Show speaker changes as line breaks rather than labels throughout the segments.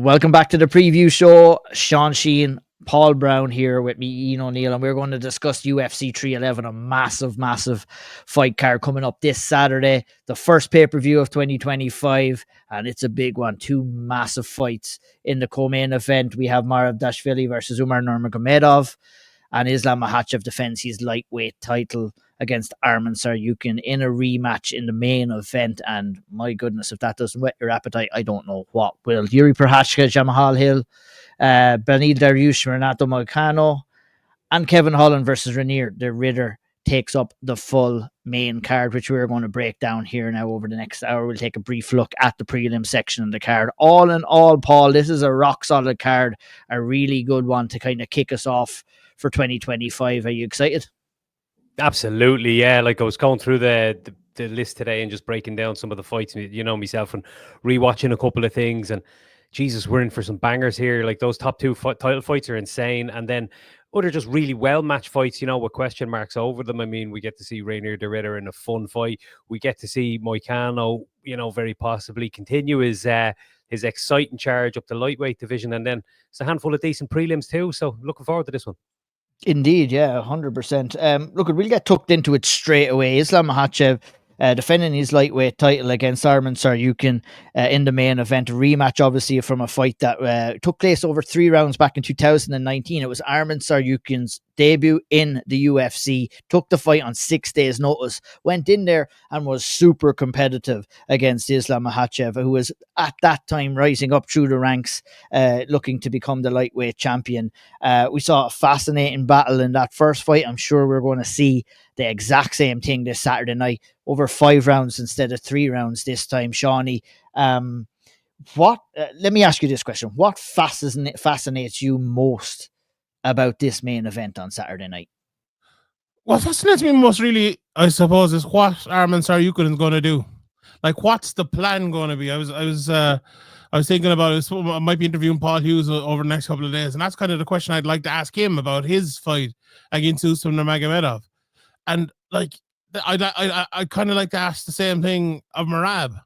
Welcome back to the preview show. Sean Sheehan, Paul Browne here with me, Ian O'Neill, and we're going to discuss UFC 311, a massive fight card coming up this Saturday, the first pay-per-view of 2025, and it's a big one. Two massive fights in the co-main event. We have Dashvili versus Umar Nurmagomedov, and Islam Makhachev defends his lightweight title against Arman Tsarukyan in a rematch in the main event. And my goodness, if that doesn't whet your appetite, I don't know what will. Yuri Prochazka, Jamal Hill, Benil Dariush, Renato Moicano, and Kevin Holland versus Ranier the Ritter takes up the full main card, which we're going to break down here now over the next hour. We'll take a brief look at the prelim section of the card. All in all, Paul, this is a rock solid card, a really good one to kind of kick us off for 2025. Are you excited?
Absolutely, yeah. Like I was going through the list today and just breaking down some of the fights, you know, myself, and rewatching a couple of things. And Jesus, we're in for some bangers here. Like those top two title fights are insane. And then other just really well matched fights, you know, with question marks over them. I mean, we get to see Ranier the Ritter in a fun fight. We get to see Moicano, you know, very possibly continue his exciting charge up the lightweight division. And then it's a handful of decent prelims too. So looking forward to this one.
Indeed, yeah, 100%. Look, we'll get tucked into it straight away. Islam Makhachev defending his lightweight title against Arman Tsarukyan in the main event. A rematch, obviously, from a fight that took place over 3 rounds back in 2019. It was Arman Tsarukyan's debut in the UFC. Took the fight on 6 days' notice. Went in there and was super competitive against Islam Makhachev, who was at that time rising up through the ranks, looking to become the lightweight champion. We saw a fascinating battle in that first fight. I'm sure we're going to see the exact same thing this Saturday night, over 5 rounds instead of 3 rounds this time. Shawnee, let me ask you this question. What fascinates you most about this main event on Saturday night?
What fascinates me most, really, I suppose, is what Arman Tsarukyan is going to do. Like, what's the plan going to be? I was thinking about it. I might be interviewing Paul Hughes over the next couple of days, and that's kind of the question I'd like to ask him about his fight against Usman Nurmagomedov. And like, I kind of like to ask the same thing of Merab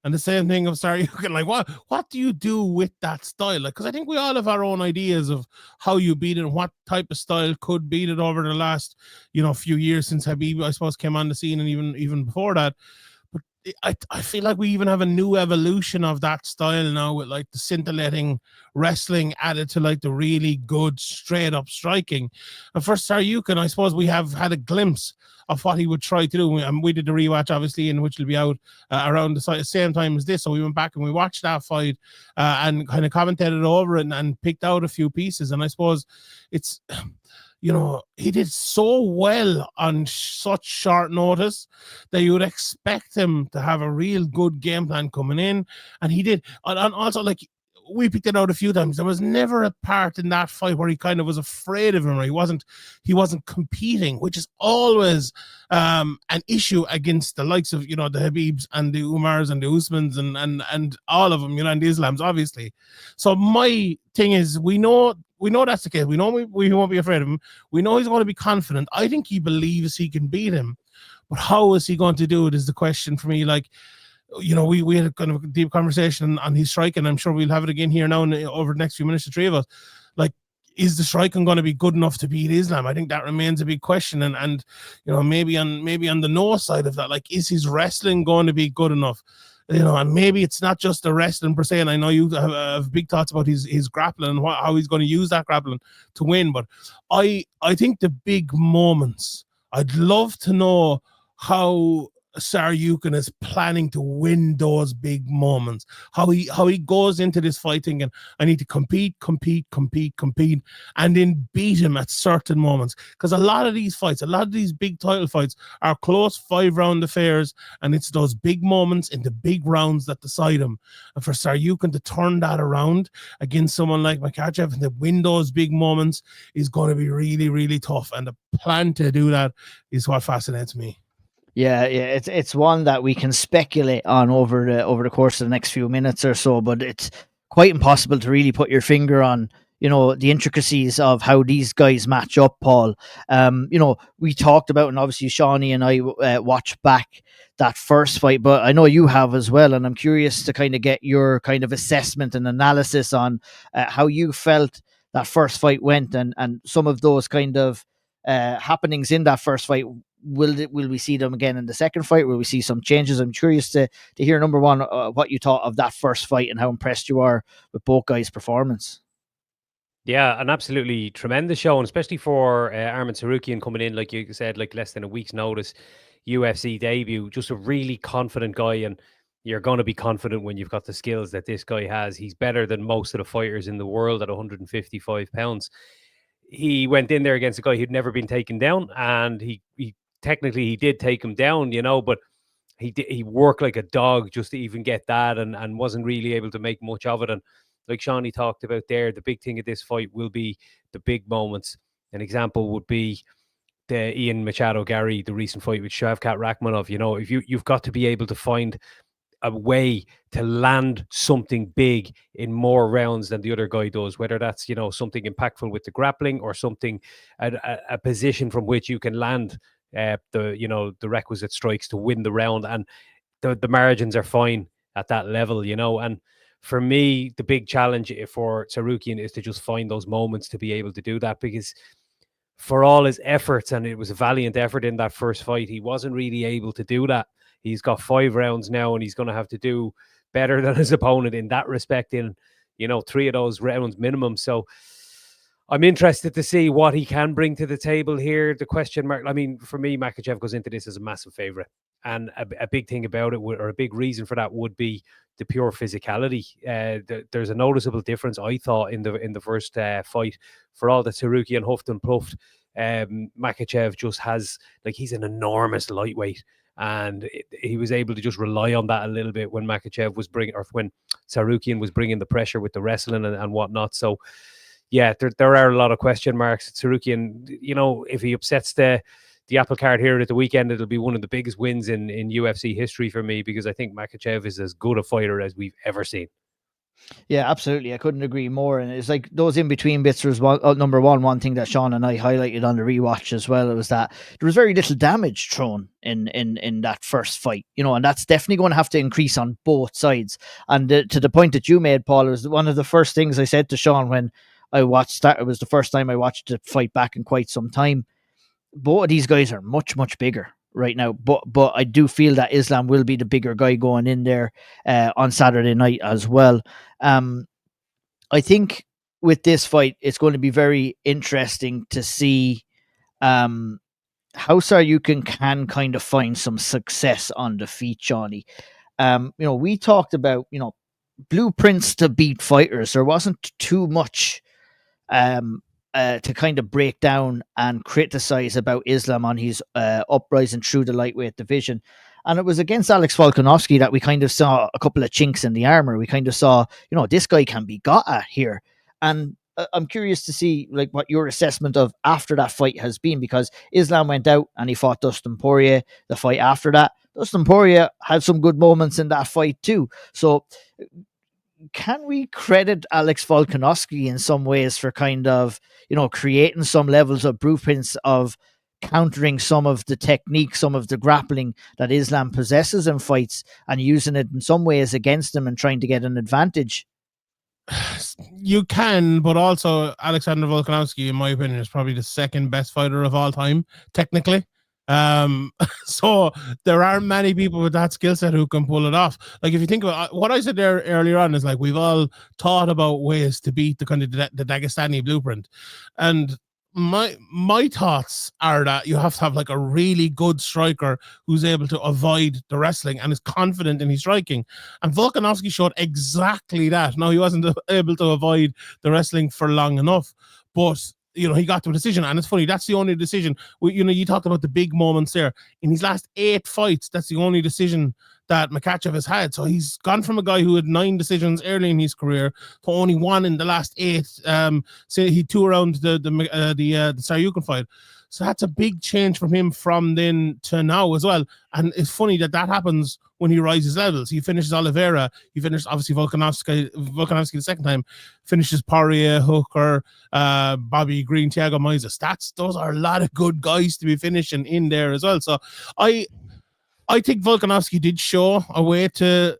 and the same thing of Tsarukyan. Like, what do you do with that style? Like, because I think we all have our own ideas of how you beat it and what type of style could beat it over the last, few years since Khabib, I suppose, came on the scene, and even before that. I feel like we even have a new evolution of that style now, with like the scintillating wrestling added to like the really good straight up striking. And for Tsarukyan, I suppose we have had a glimpse of what he would try to do. And we did the rewatch, obviously, in which will be out around the same time as this. So we went back and we watched that fight and kind of commentated over it and picked out a few pieces. And I suppose it's... he did so well on such short notice that you would expect him to have a real good game plan coming in. And he did. And also, like, we picked it out a few times. There was never a part in that fight where he kind of was afraid of him, or he wasn't competing, which is always an issue against the likes of, the Habibs and the Umars and the Usmans and all of them, and the Islams, obviously. So my thing is, we know that's the case. We know we won't be afraid of him. We know he's going to be confident. I think he believes he can beat him. But how is he going to do it is the question for me. Like, we had a kind of a deep conversation on his striking. I'm sure we'll have it again here now over the next few minutes, the three of us. Like, is the striking going to be good enough to beat Islam? I think that remains a big question. And maybe on the no side of that, like, is his wrestling going to be good enough? And maybe it's not just the wrestling per se. And I know you have big thoughts about his grappling and how he's going to use that grappling to win. But I think the big moments, I'd love to know how Tsarukyan is planning to win those big moments. How he goes into this fight thinking, I need to compete, and then beat him at certain moments. Because a lot of these big title fights are close 5-round affairs, and it's those big moments in the big rounds that decide them. And for Tsarukyan to turn that around against someone like Makhachev and to win those big moments is going to be really, really tough. And the plan to do that is what fascinates me.
Yeah, it's one that we can speculate on over the course of the next few minutes or so, but it's quite impossible to really put your finger on, the intricacies of how these guys match up, Paul. We talked about, and obviously Shawnee and I watched back that first fight, but I know you have as well, and I'm curious to kind of get your kind of assessment and analysis on how you felt that first fight went, and some of those kind of happenings in that first fight. Will we see them again in the second fight? Will we see some changes? I'm curious to hear, number one, what you thought of that first fight and how impressed you are with both guys' performance.
Yeah, an absolutely tremendous show, and especially for Arman Tsarukyan coming in, like you said, like less than a week's notice, UFC debut. Just a really confident guy, and you're going to be confident when you've got the skills that this guy has. He's better than most of the fighters in the world at 155 pounds. He went in there against a guy who'd never been taken down, and he technically he did take him down, but he worked like a dog just to even get that, and wasn't really able to make much of it. And like Shawnee talked about there, the big thing of this fight will be the big moments. An example would be the Ian Machado Gary, the recent fight with Shavkat Rakhmonov. If you've got to be able to find a way to land something big in more rounds than the other guy does, whether that's something impactful with the grappling, or something a position from which you can land the requisite strikes to win the round. And the margins are fine at that level, and for me, the big challenge for Tsarukyan is to just find those moments to be able to do that, because for all his efforts, and it was a valiant effort in that first fight, he wasn't really able to do that. He's got 5 rounds now, and he's going to have to do better than his opponent in that respect in 3 of those rounds minimum. So I'm interested to see what he can bring to the table here. The question mark, for me, Makhachev goes into this as a massive favorite. And a big thing about it, or a big reason for that, would be the pure physicality. There's a noticeable difference, I thought, in the first fight. For all that Tsarukyan huffed and puffed, Makhachev just has, he's an enormous lightweight. And he was able to just rely on that a little bit when Makhachev was when Tsarukyan was bringing the pressure with the wrestling and whatnot. So, yeah, there are a lot of question marks. Tsarukyan, if he upsets the apple cart here at the weekend, it'll be one of the biggest wins in UFC history for me, because I think Makhachev is as good a fighter as we've ever seen.
Yeah, absolutely. I couldn't agree more. And it's like those in-between bits was number one thing that Sean and I highlighted on the rewatch as well. It was that there was very little damage thrown in that first fight, and that's definitely going to have to increase on both sides. And to the point that you made, Paul, it was one of the first things I said to Sean when I watched that. It was the first time I watched the fight back in quite some time. Both of these guys are much, much bigger right now, but I do feel that Islam will be the bigger guy going in there on Saturday night as well. I think with this fight, it's going to be very interesting to see how Tsarukyan can kind of find some success on the feet, Johnny. We talked about, blueprints to beat fighters. There wasn't too much to kind of break down and criticize about Islam on his uprising through the lightweight division. And it was against Alex Volkanovski that we kind of saw a couple of chinks in the armor. We kind of saw, this guy can be got at here. And I'm curious to see what your assessment of after that fight has been, because Islam went out and he fought Dustin Poirier the fight after that. Dustin Poirier had some good moments in that fight too. So can we credit Alex Volkanovski in some ways for kind of, creating some levels of blueprints of countering some of the technique, some of the grappling that Islam possesses in fights, and using it in some ways against him and trying to get an advantage?
You can, but also Alexander Volkanovski, in my opinion, is probably the second best fighter of all time, technically. So there aren't many people with that skill set who can pull it off. If you think about what I said there earlier on, is we've all thought about ways to beat the kind of the Dagestani blueprint, and my thoughts are that you have to have a really good striker who's able to avoid the wrestling and is confident in his striking. And Volkanovski showed exactly that. Now, he wasn't able to avoid the wrestling for long enough, but he got to a decision. And it's funny, that's the only decision. You talked about the big moments there. In his last 8 fights, that's the only decision that Makhachev has had. So he's gone from a guy who had 9 decisions early in his career to only 1 in the last 8. So he 2 around the Tsarukyan fight. So that's a big change from him from then to now as well. And it's funny that happens when he rises levels. He finishes Oliveira. He finished, obviously, Volkanovski the second time. Finishes Poirier, Hooker, Bobby Green, Thiago Moises. Those are a lot of good guys to be finishing in there as well. So I think Volkanovski did show a way to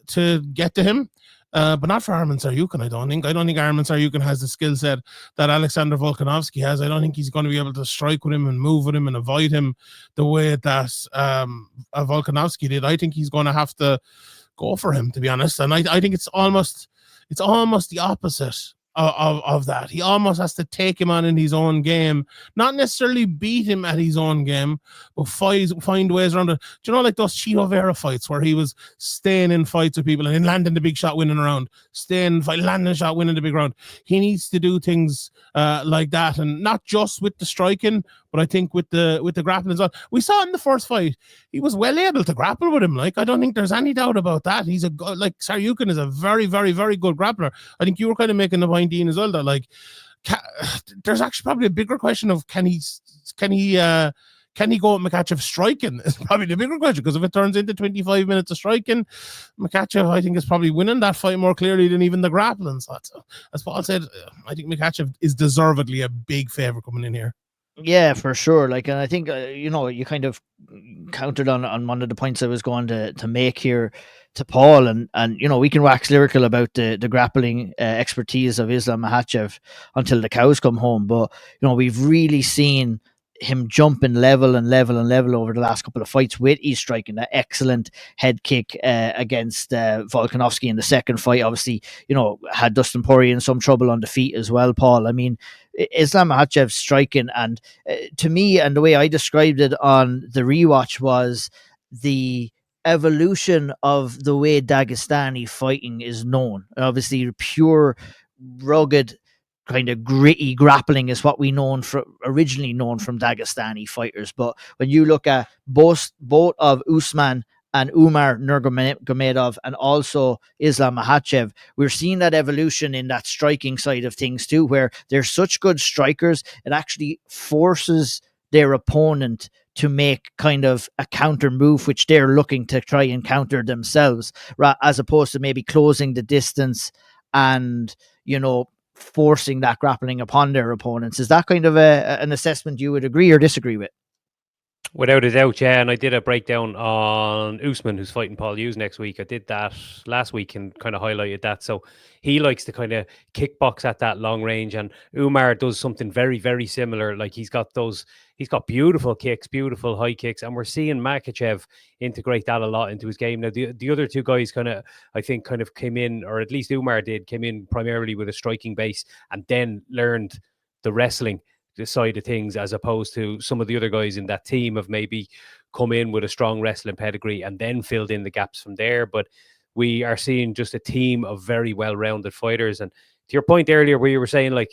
get to him. But not for Arman Tsarukyan, I don't think. I don't think Arman Tsarukyan has the skill set that Alexander Volkanovski has. I don't think he's going to be able to strike with him and move with him and avoid him the way that Volkanovski did. I think he's going to have to go for him, to be honest. And I think it's almost the opposite of that. He almost has to take him on in his own game, not necessarily beat him at his own game, but find ways around it. Do you know, like those Chito Vera fights where he was staying in fights with people and then landing the big shot, winning a round, landing a shot, winning the big round. He needs to do things like that, and not just with the striking, but I think with the grappling as well. We saw in the first fight, he was well able to grapple with him. Like, I don't think there's any doubt about that. He's Tsarukyan is a very, very, very good grappler. I think you were kind of making the point, Dean, as well, that like there's actually probably a bigger question of can he go at Makhachev striking is probably the bigger question, because if it turns into 25 minutes of striking, Makhachev, I think, is probably winning that fight more clearly than even the grappling. So as Paul said, I think Makhachev is deservedly a big favourite coming in here.
Yeah, for sure. Like, and I think you kind of countered on one of the points I was going to make here to Paul, and we can wax lyrical about the grappling expertise of Islam Makhachev until the cows come home, but we've really seen him jumping level over the last couple of fights with his striking. That excellent head kick against Volkanovski in the second fight, obviously, had Dustin Poirier in some trouble on the feet as well, Paul. I mean, Islam Makhachev's striking, and to me, and the way I described it on the rewatch, was the evolution of the way Dagestani fighting is known. Obviously, pure, rugged, kind of gritty grappling is what we originally known from Dagestani fighters. But when you look at both of Usman and Umar Nurmagomedov and also Islam Makhachev, we're seeing that evolution in that striking side of things too, where they're such good strikers, it actually forces their opponent to make kind of a counter move, which they're looking to try and counter themselves, as opposed to maybe closing the distance and, forcing that grappling upon their opponents. Is that kind of an assessment you would agree or disagree with?
Without a doubt, yeah. And I did a breakdown on Usman, who's fighting Paul Hughes next week. I did that last week and kind of highlighted that. So he likes to kind of kickbox at that long range, and Umar does something very, very similar. Like, he's got beautiful kicks, beautiful high kicks, and we're seeing Makhachev integrate that a lot into his game. Now, the other two guys kind of came in, or at least Umar came in primarily with a striking base and then learned the wrestling side of things, as opposed to some of the other guys in that team have maybe come in with a strong wrestling pedigree and then filled in the gaps from there. But we are seeing just a team of very well-rounded fighters. And to your point earlier, where you were saying, like,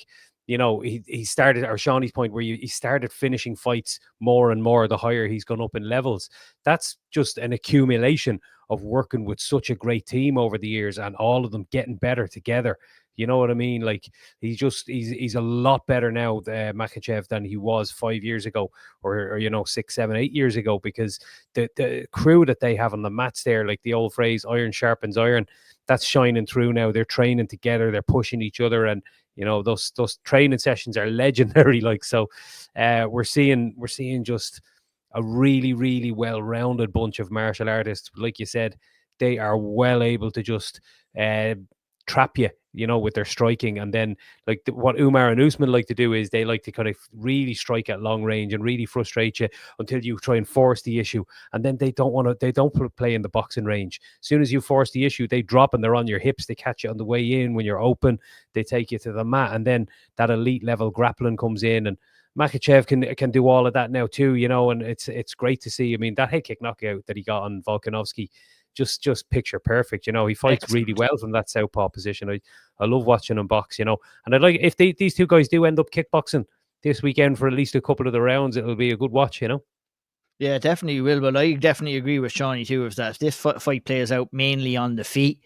he started, or Shawnee's point, where he started finishing fights more and more the higher he's gone up in levels. That's just an accumulation of working with such a great team over the years, and all of them getting better together. You know what I mean? Like, he's a lot better now, Makhachev, than he was 5 years ago, or 6, 7, 8 years ago, because the crew that they have on the mats there, like the old phrase, iron sharpens iron, that's shining through now. They're training together, they're pushing each other, and those training sessions are legendary. Like, so we're seeing just a really, really well-rounded bunch of martial artists. Like you said, they are well able to just trap you, with their striking. And then, like, what Umar and Usman like to do is they like to kind of really strike at long range and really frustrate you until you try and force the issue. And then they don't play in the boxing range. As soon as you force the issue, they drop and they're on your hips. They catch you on the way in when you're open. They take you to the mat, and then that elite level grappling comes in. And Makhachev can do all of that now too, and it's great to see. I mean, that head kick knockout that he got on Volkanovski, just picture perfect. He fights really well from that southpaw position. I love watching him box, and I'd like, if these two guys do end up kickboxing this weekend for at least a couple of the rounds, it'll be a good watch.
Yeah, definitely will. But I definitely agree with Shawnee too, is that if this fight plays out mainly on the feet,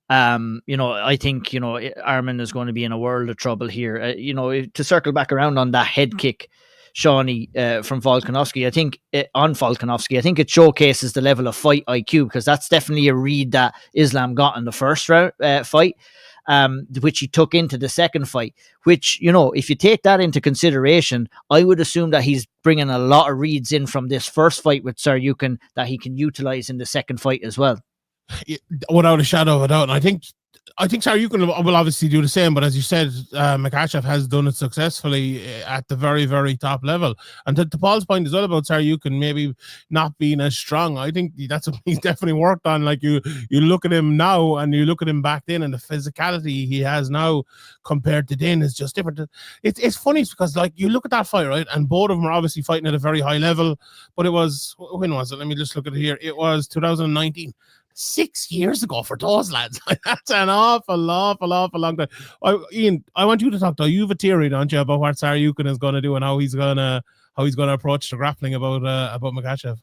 I think Arman is going to be in a world of trouble here. To circle back around on that head kick Shawnee from Volkanovski. I think I think it showcases the level of fight IQ, because that's definitely a read that Islam got in the first round fight, which he took into the second fight. Which, if you take that into consideration, I would assume that he's bringing a lot of reads in from this first fight with Saryukin that he can utilize in the second fight as well.
Without a shadow of a doubt. And I think Saryukin will obviously do the same, but as you said, Makhachev has done it successfully at the very, very top level. And to Paul's point as well about Saryukin maybe not being as strong, I think that's what he's definitely worked on. Like you look at him now and you look at him back then, and the physicality he has now compared to then is just different. It's funny because, like, you look at that fight, right, and both of them are obviously fighting at a very high level, but when was it? Let me just look at it here. It was 2019. 6 years ago for those lads. That's an awful long time. Ian, I want you to talk to you. You have a theory, don't you, about what Saryukin is going to do and how he's going to approach the grappling about Makhachev?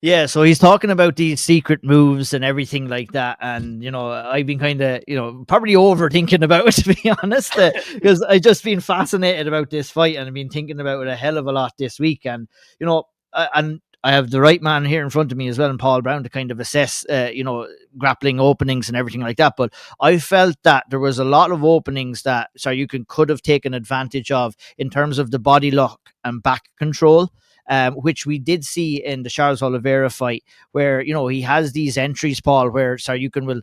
Yeah, so he's talking about these secret moves and everything like that. And, I've been kind of, probably overthinking about it, to be honest, because I've just been fascinated about this fight, and I've been thinking about it a hell of a lot this week. And, and I have the right man here in front of me as well, and Paul Browne, to kind of assess, grappling openings and everything like that. But I felt that there was a lot of openings that Saryukin could have taken advantage of in terms of the body lock and back control, which we did see in the Charles Oliveira fight, where, he has these entries, Paul, where Saryukin will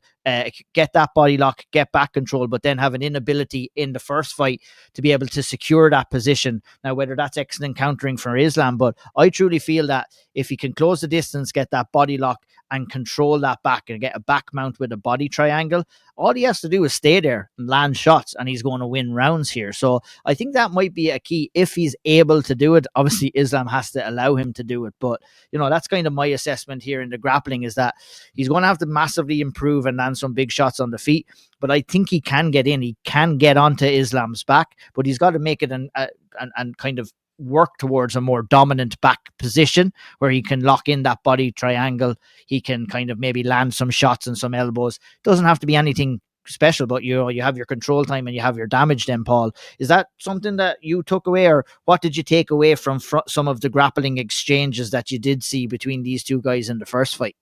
get that body lock, get back control, but then have an inability in the first fight to be able to secure that position. Now, whether that's excellent countering for Islam, but I truly feel that if he can close the distance, get that body lock and control that back and get a back mount with a body triangle, all he has to do is stay there and land shots, and he's going to win rounds here. So I think that might be a key if he's able to do it. Obviously, Islam has to allow him to do it, but that's kind of my assessment here in the grappling, is that he's going to have to massively improve and land some big shots on the feet. But I think he can get in. He can get onto Islam's back, but he's got to make it and kind of work towards a more dominant back position where he can lock in that body triangle. He can kind of maybe land some shots and some elbows. Doesn't have to be anything special, but you have your control time and you have your damage then, Paul. Is that something that you took away, or what did you take away from some of the grappling exchanges that you did see between these two guys in the first fight?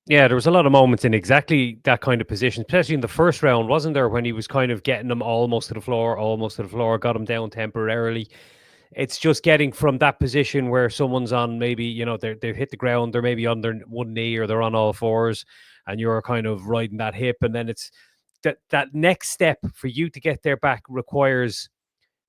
Yeah, there was a lot of moments in exactly that kind of position, especially in the first round, wasn't there, when he was kind of getting them almost to the floor, got him down temporarily. It's just getting from that position where someone's on, maybe, they've hit the ground, they're maybe on their one knee or they're on all fours, and you're kind of riding that hip. And then it's that next step for you to get there back requires,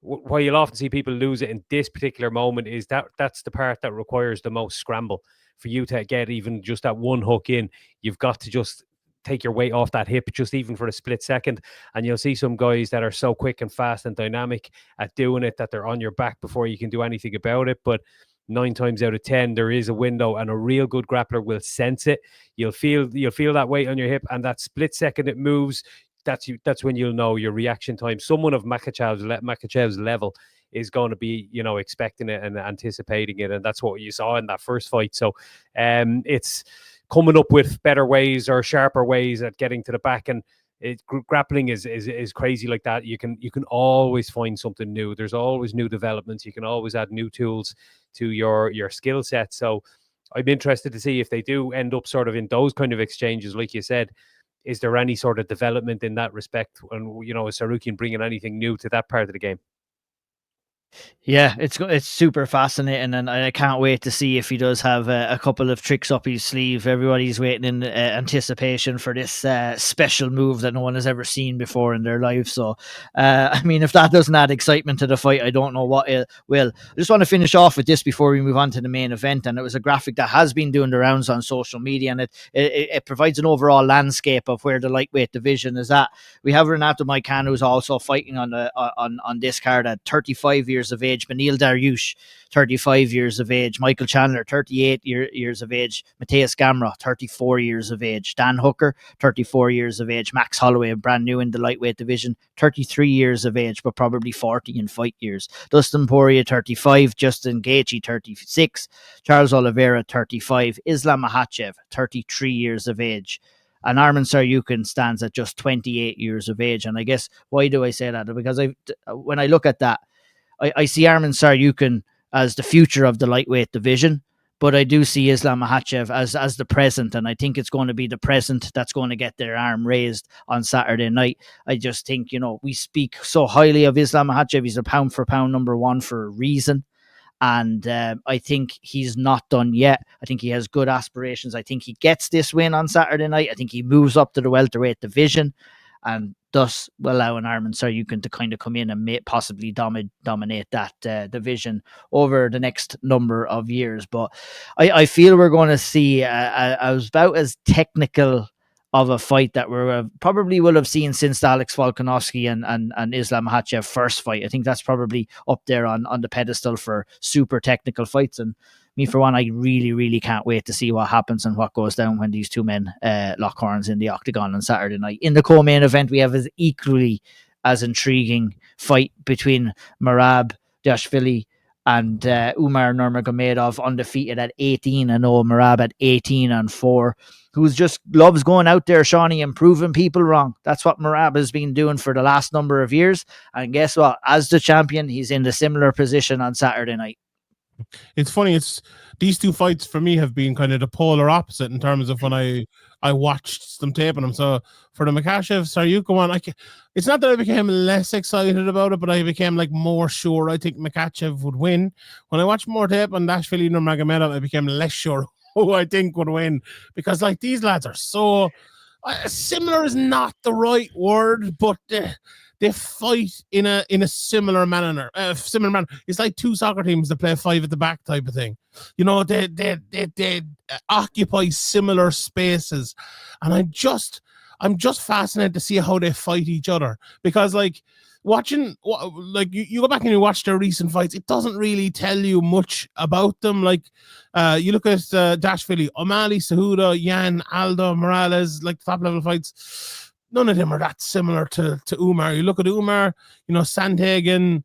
why you'll often see people lose it in this particular moment, is that's the part that requires the most scramble. For you to get even just that one hook in, you've got to just take your weight off that hip, just even for a split second. And you'll see some guys that are so quick and fast and dynamic at doing it that they're on your back before you can do anything about it. But 9 times out of 10, there is a window, and a real good grappler will sense it. You'll feel that weight on your hip, and that split second it moves, that's when you'll know your reaction time. Someone of Makhachev's level is going to be, expecting it and anticipating it. And that's what you saw in that first fight. So it's coming up with better ways or sharper ways at getting to the back. And grappling is crazy like that. You can always find something new. There's always new developments. You can always add new tools to your skill set. So I'm interested to see if they do end up sort of in those kind of exchanges, like you said. Is there any sort of development in that respect? And, is Saryukin bringing anything new to that part of the game?
Yeah, it's super fascinating, and I can't wait to see if he does have a couple of tricks up his sleeve. Everybody's waiting in anticipation for this special move that no one has ever seen before in their life. So, I mean, if that doesn't add excitement to the fight, I don't know what it will. I just want to finish off with this before we move on to the main event, and it was a graphic that has been doing the rounds on social media, and it provides an overall landscape of where the lightweight division is at. We have Renato Moicano, who's also fighting on this card at 35 years of age. Beneil Dariush, 35 years of age. Michael Chandler, 38 years of age. Mateus Gamrot, 34 years of age. Dan Hooker, 34 years of age. Max Holloway, brand new in the lightweight division, 33 years of age, but probably 40 in fight years. Dustin Poirier, 35. Justin Gaethje, 36. Charles Oliveira, 35. Islam Makhachev, 33 years of age. And Arman Saryukin stands at just 28 years of age. And I guess, why do I say that? Because when I look at that, I see Arman Saryukin as the future of the lightweight division. But I do see Islam Makhachev as the present, and I think it's going to be the present that's going to get their arm raised on Saturday night. I just think, we speak so highly of Islam Makhachev. He's a pound for pound number one for a reason. And I think he's not done yet. I think he has good aspirations. I think he gets this win on Saturday night. I think he moves up to the welterweight division, and thus allowing Arman Tsarukyan to kind of come in and possibly dominate that division over the next number of years. But I feel we're going to see about as technical of a fight that we probably will have seen since the Alex Volkanovski and Islam Makhachev first fight. I think that's probably up there on the pedestal for super technical fights. And me, for one, I really, really can't wait to see what happens and what goes down when these two men lock horns in the octagon on Saturday night. In the co-main event, we have an equally as intriguing fight between Merab Dashvili and Umar Nurmagomedov, undefeated at 18-0, Merab at 18-4, who's just loves going out there, Shawnee, and proving people wrong. That's what Merab has been doing for the last number of years. And guess what? As the champion, he's in a similar position on Saturday night.
It's funny. These two fights for me have been kind of the polar opposite in terms of when I watched them taping them. So for the Makhachev Tsarukyan one, it's not that I became less excited about it, but I became like more sure I think Makhachev would win. When I watched more tape on Dashvili Nurmagomedov, I became less sure who I think would win, because like these lads are so similar is not the right word, but they fight in a similar manner. It's like two soccer teams that play 5 at the back type of thing. They occupy similar spaces, and I'm just fascinated to see how they fight each other, because like watching, like you go back and you watch their recent fights, it doesn't really tell you much about them. Like you look at Dashvili, O'Malley, Cejudo, Yan, Aldo, Morales, like top level fights. None of them are that similar to Umar. You look at Umar, Sandhagen,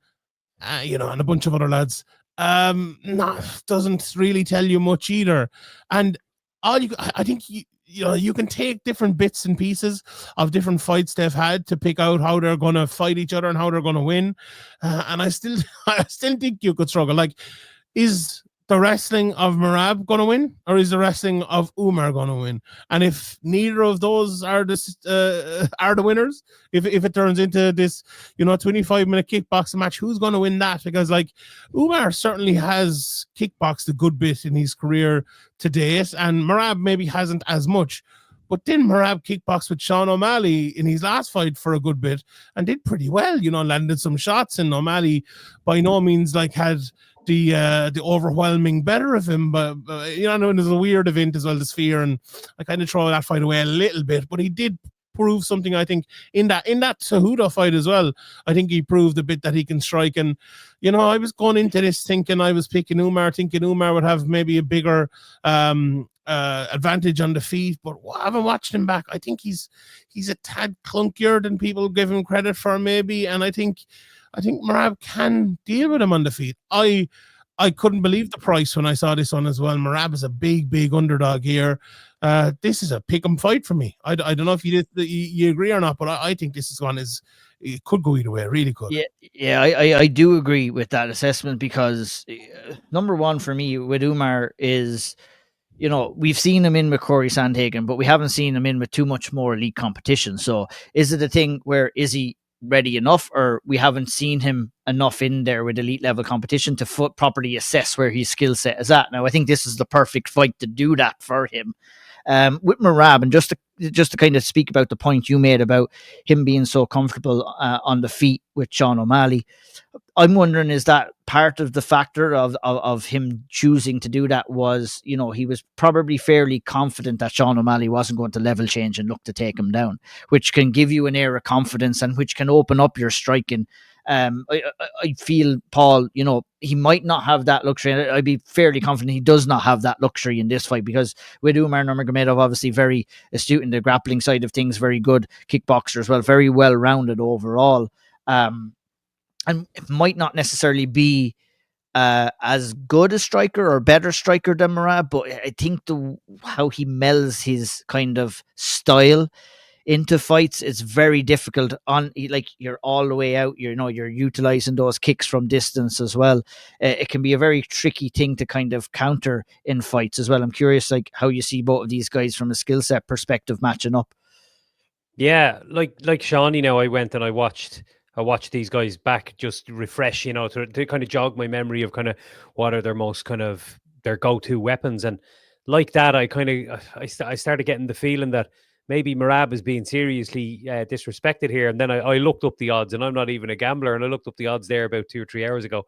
and a bunch of other lads. Doesn't really tell you much either. And I think you can take different bits and pieces of different fights they've had to pick out how they're going to fight each other and how they're going to win. And I still think you could struggle. Like, is the wrestling of Merab going to win, or is the wrestling of Umar going to win? And if neither of those are the winners, if it turns into this 25-minute kickboxing match, who's going to win that? Because like Umar certainly has kickboxed a good bit in his career to date, and Merab maybe hasn't as much. But then Merab kickboxed with Sean O'Malley in his last fight for a good bit and did pretty well, landed some shots, and O'Malley by no means like had the overwhelming better of him, but there's a weird event as well, the Sphere, and I kind of throw that fight away a little bit, but he did prove something, I think, in that Cejudo fight as well. I think he proved a bit that he can strike, and I was going into this thinking I was picking Umar, thinking Umar would have maybe a bigger advantage on the feet, but I haven't watched him back. I think he's a tad clunkier than people give him credit for, maybe, and I think Merab can deal with him on the feet. I couldn't believe the price when I saw this one as well. Merab is a big underdog here. This is a pick'em fight for me. I don't know if you agree or not, but I think this one it could go either way. It really could.
Yeah, I do agree with that assessment, because number one for me with Umar is, we've seen him in with Corey Sandhagen, but we haven't seen him in with too much more elite competition. So is it a thing where is he ready enough, or we haven't seen him enough in there with elite level competition to properly assess where his skill set is at? Now, I think this is the perfect fight to do that for him. With Merab, and just to kind of speak about the point you made about him being so comfortable on the feet with Sean O'Malley, I'm wondering, is that part of the factor of him choosing to do that was, he was probably fairly confident that Sean O'Malley wasn't going to level change and look to take him down, which can give you an air of confidence and which can open up your striking. I feel, Paul, he might not have that luxury. I'd be fairly confident he does not have that luxury in this fight, because with Umar Nurmagomedov, obviously very astute in the grappling side of things, very good kickboxer as well, very well-rounded overall. And it might not necessarily be as good a striker or better striker than Merab, but I think how he melds his kind of style into fights, it's very difficult on, like, you're all the way out, you're utilizing those kicks from distance as well. It can be a very tricky thing to kind of counter in fights as well. I'm curious, like, how you see both of these guys from a skill set perspective matching up.
Yeah, like Sean, I went and I watched these guys back, just refresh, to kind of jog my memory of kind of what are their most kind of their go-to weapons. And like that, I started getting the feeling that maybe Merab is being seriously disrespected here. And then I looked up the odds, and I'm not even a gambler, and I looked up the odds there about 2 or 3 hours ago,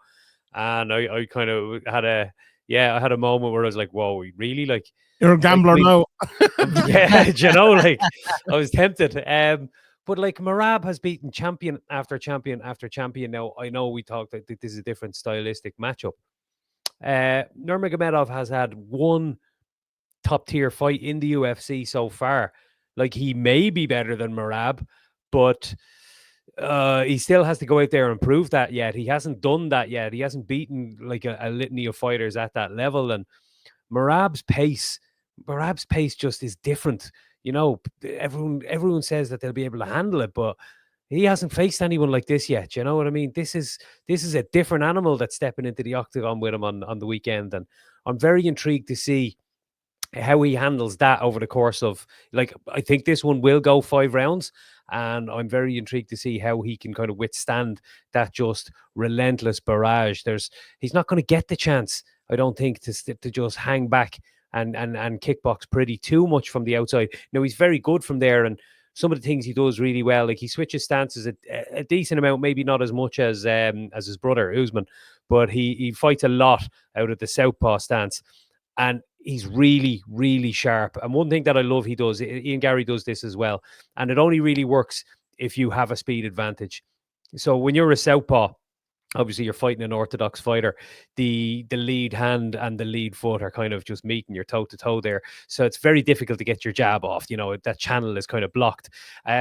and I kind of had I had a moment where I was like, whoa, really? Like,
You're a gambler now.
yeah, like, I was tempted. But like, Merab has beaten champion after champion after champion. Now, I know we talked that this is a different stylistic matchup. Nurmagomedov has had one top tier fight in the UFC so far. Like, he may be better than Merab, but he still has to go out there and prove that yet. He hasn't done that yet. He hasn't beaten like a litany of fighters at that level. And Merab's pace just is different. Everyone says that they'll be able to handle it, but he hasn't faced anyone like this yet. You know what I mean? This is a different animal that's stepping into the octagon with him on the weekend, and I'm very intrigued to see how he handles that over the course of, like, I think this one will go 5 rounds, and I'm very intrigued to see how he can kind of withstand that just relentless barrage. He's not going to get the chance, I don't think, to just hang back and kickbox pretty too much from the outside. Now, he's very good from there, and some of the things he does really well, like he switches stances a decent amount, maybe not as much as his brother Usman, but he fights a lot out of the southpaw stance, and he's really, really sharp. And one thing that I love he does, Ian Gary does this as well, and it only really works if you have a speed advantage. So when you're a southpaw, obviously you're fighting an orthodox fighter, the lead hand and the lead foot are kind of just meeting your toe to toe there, so it's very difficult to get your jab off. That channel is kind of blocked.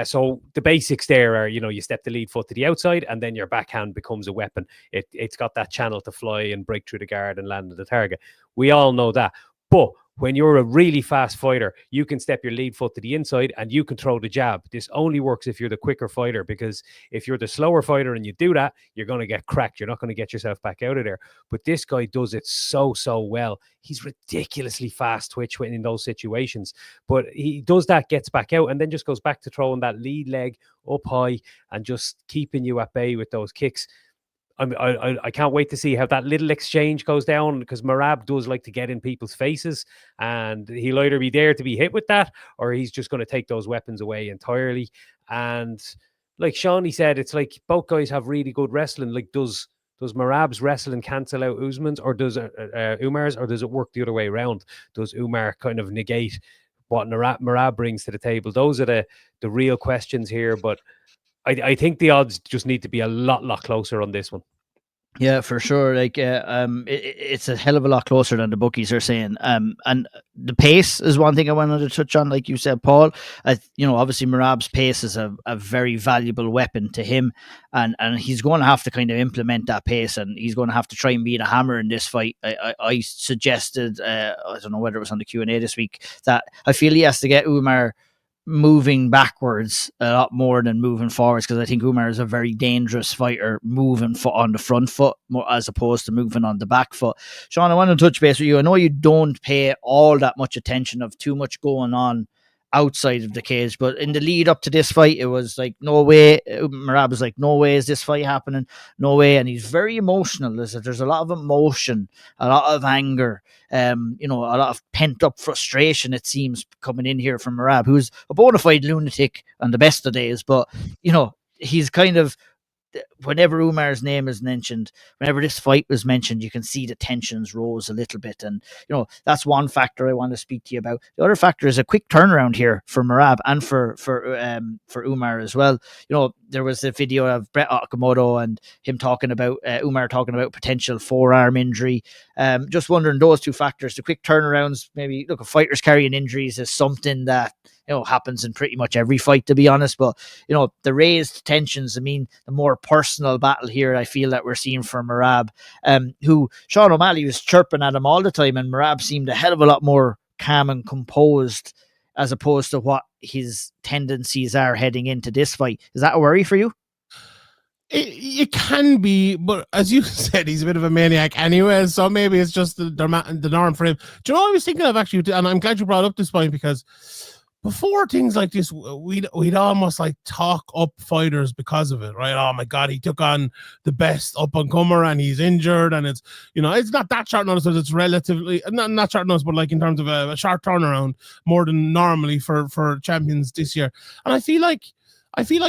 So the basics there are, you step the lead foot to the outside, and then your backhand becomes a weapon. It's got that channel to fly and break through the guard and land on the target. We all know that. But when you're a really fast fighter, you can step your lead foot to the inside and you can throw the jab. This only works if you're the quicker fighter, because if you're the slower fighter and you do that, you're going to get cracked. You're not going to get yourself back out of there. But this guy does it so well. He's ridiculously fast twitch in those situations. But he does that, gets back out, and then just goes back to throwing that lead leg up high and just keeping you at bay with those kicks. I can't wait to see how that little exchange goes down, because Merab does like to get in people's faces, and he'll either be there to be hit with that, or he's just going to take those weapons away entirely. And like Shawnee said, it's like both guys have really good wrestling. Like, does Merab's wrestling cancel out Usman's, or does Umar's, or does it work the other way around? Does Umar kind of negate what Merab brings to the table? Those are the real questions here, but I think the odds just need to be a lot closer on this one.
Yeah, for sure. Like, it's a hell of a lot closer than the bookies are saying. And the pace is one thing I wanted to touch on, like you said, Paul. Obviously Merab's pace is a very valuable weapon to him, and he's going to have to kind of implement that pace, and he's going to have to try and beat a hammer in this fight. I suggested, I don't know whether it was on the Q&A this week, that I feel he has to get Umar moving backwards a lot more than moving forwards, because I think Umar is a very dangerous fighter moving foot on the front foot more as opposed to moving on the back foot. Sean, I want to touch base with you. I know you don't pay all that much attention of too much going on outside of the cage, but in the lead up to this fight, it was like, no way. Merab was like, no way is this fight happening, no way. And he's very emotional. There's a lot of emotion, a lot of anger, a lot of pent up frustration, it seems, coming in here from Merab, who's a bona fide lunatic on the best of days, but he's kind of, whenever Umar's name is mentioned, whenever this fight was mentioned, you can see the tensions rose a little bit. And, that's one factor I want to speak to you about. The other factor is a quick turnaround here for Merab and for Umar as well. There was a video of Brett Okamoto and him talking about, Umar talking about potential forearm injury. Just wondering, those two factors, the quick turnarounds, maybe, look, fighters carrying injuries is something that, happens in pretty much every fight, to be honest. But, the raised tensions, I mean, the more personal battle here, I feel that we're seeing from Merab, who Sean O'Malley was chirping at him all the time, and Merab seemed a hell of a lot more calm and composed as opposed to what his tendencies are heading into this fight. Is that a worry for you?
It can be, but as you said, he's a bit of a maniac anyway, so maybe it's just the norm for him. Do you know what I was thinking of actually? And I'm glad you brought up this point, because before things like this, we'd almost like talk up fighters because of it, right? Oh my God, he took on the best up and comer and he's injured, and it's, you know, it's not that short notice, but it's relatively not short notice, but like in terms of a short turnaround, more than normally for champions this year. And I feel like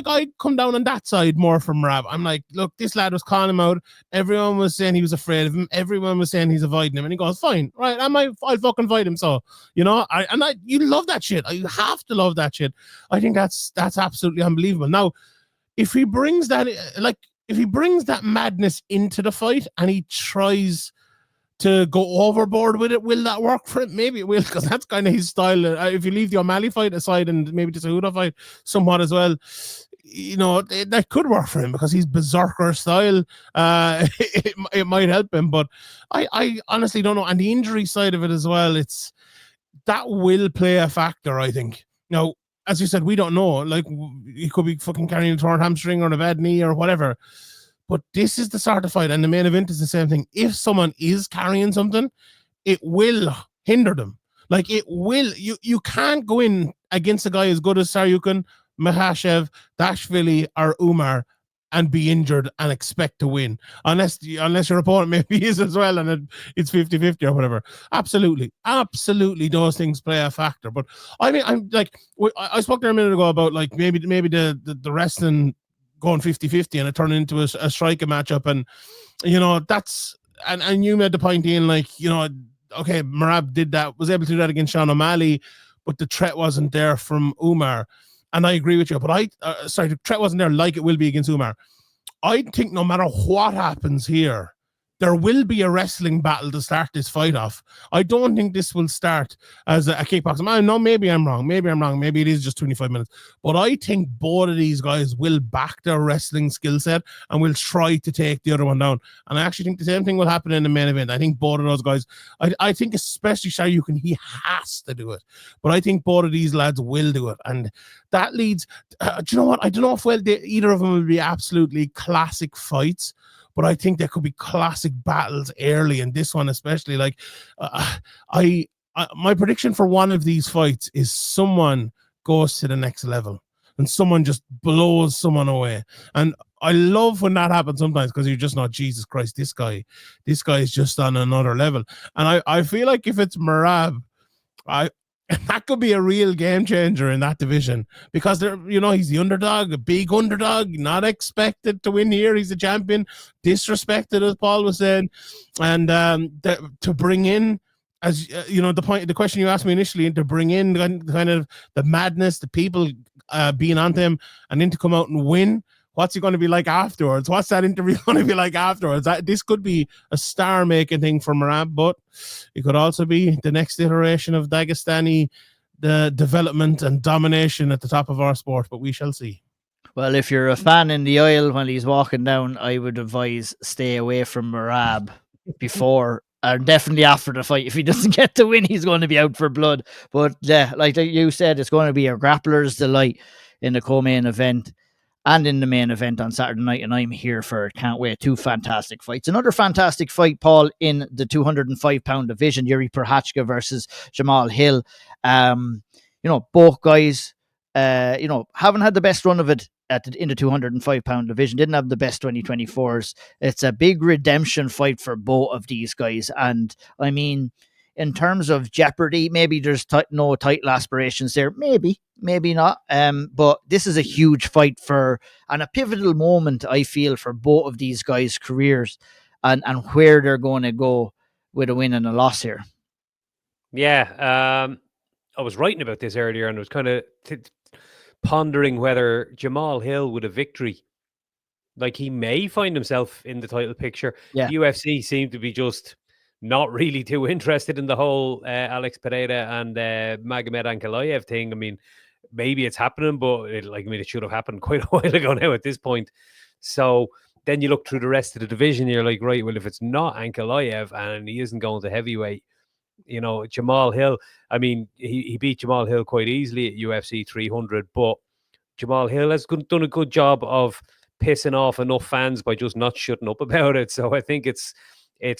I'd come down on that side more from Rab. I'm like, look, this lad was calling him out. Everyone was saying he was afraid of him. Everyone was saying he's avoiding him. And he goes, fine, right, I'll fucking fight him. So, you know, you love that shit. You have to love that shit. I think that's absolutely unbelievable. Now, if he brings that madness into the fight and he tries to go overboard with it, will that work for him? Maybe it will, because that's kind of his style. If you leave the O'Malley fight aside and maybe the Cejudo fight somewhat as well, you know, that could work for him because he's berserker style. It might help him, but I honestly don't know. And the injury side of it as well, that will play a factor, I think. Now, as you said, we don't know. Like, he could be fucking carrying a torn hamstring or a bad knee or whatever. But this is the sort of fight, and the main event is the same thing. If someone is carrying something, it will hinder them. Like, it will. You can't go in against a guy as good as Saryukin, Makhachev, Dashvili, or Umar and be injured and expect to win. Unless your opponent maybe is as well, and it's 50-50 or whatever. Absolutely. Those things play a factor. But I mean, I'm like, I spoke there a minute ago about like maybe the wrestling going 50-50 and it turned into a striker matchup, and you know, that's and you made the point, Ian, like, you know, okay, Merab was able to do that against Sean O'Malley, but the threat wasn't there from Umar, and I agree with you. But the threat wasn't there like it will be against Umar. I think no matter what happens here, there will be a wrestling battle to start this fight off. I don't think this will start as a kickboxing. I know maybe I'm wrong. Maybe it is just 25 minutes. But I think both of these guys will back their wrestling skill set and will try to take the other one down. And I actually think the same thing will happen in the main event. I think both of those guys, I think especially Saryukin, he has to do it. But I think both of these lads will do it. And that leads, do you know what? I don't know if either of them will be absolutely classic fights, but I think there could be classic battles early in this one, especially. Like, my prediction for one of these fights is someone goes to the next level and someone just blows someone away. And I love when that happens sometimes, because you're just not, Jesus Christ, this guy is just on another level. And I feel like if it's Merab, that could be a real game changer in that division, because he's the underdog, a big underdog, not expected to win here. He's the champion, disrespected, as Paul was saying, and to bring in, as the question you asked me initially, to bring in kind of the madness, the people being on him, and then to come out and win. What's he going to be like afterwards? What's that interview going to be like afterwards? This could be a star-making thing for Merab, but it could also be the next iteration of Dagestani, the development and domination at the top of our sport, but we shall see.
Well, if you're a fan in the aisle when he's walking down, I would advise stay away from Merab before and definitely after the fight. If he doesn't get to win, he's going to be out for blood. But yeah, like you said, it's going to be a grappler's delight in the co-main event and in the main event on Saturday night, and I'm here for it. Can't wait. Two fantastic fights. Another fantastic fight, Paul, in the 205-pound division, Yuri Prochazka versus Jamal Hill. Both guys, haven't had the best run of it in the 205-pound division. Didn't have the best 2024s. It's a big redemption fight for both of these guys. And I mean, in terms of jeopardy, maybe there's no title aspirations there. Maybe not. But this is a huge fight and a pivotal moment, I feel, for both of these guys' careers and where they're going to go with a win and a loss here.
Yeah. I was writing about this earlier and I was kind of pondering whether Jamal Hill with a victory, like, he may find himself in the title picture.
Yeah.
The UFC seemed to be just not really too interested in the whole Alex Pereira and Magomed Ankalaev thing. I mean, maybe it's happening, but it should have happened quite a while ago now at this point. So then you look through the rest of the division, you're like, right, well, if it's not Ankalaev and he isn't going to heavyweight, You know, Jamal Hill, I mean, he beat Jamal Hill quite easily at UFC 300, but Jamal Hill has done a good job of pissing off enough fans by just not shutting up about it. So I think it's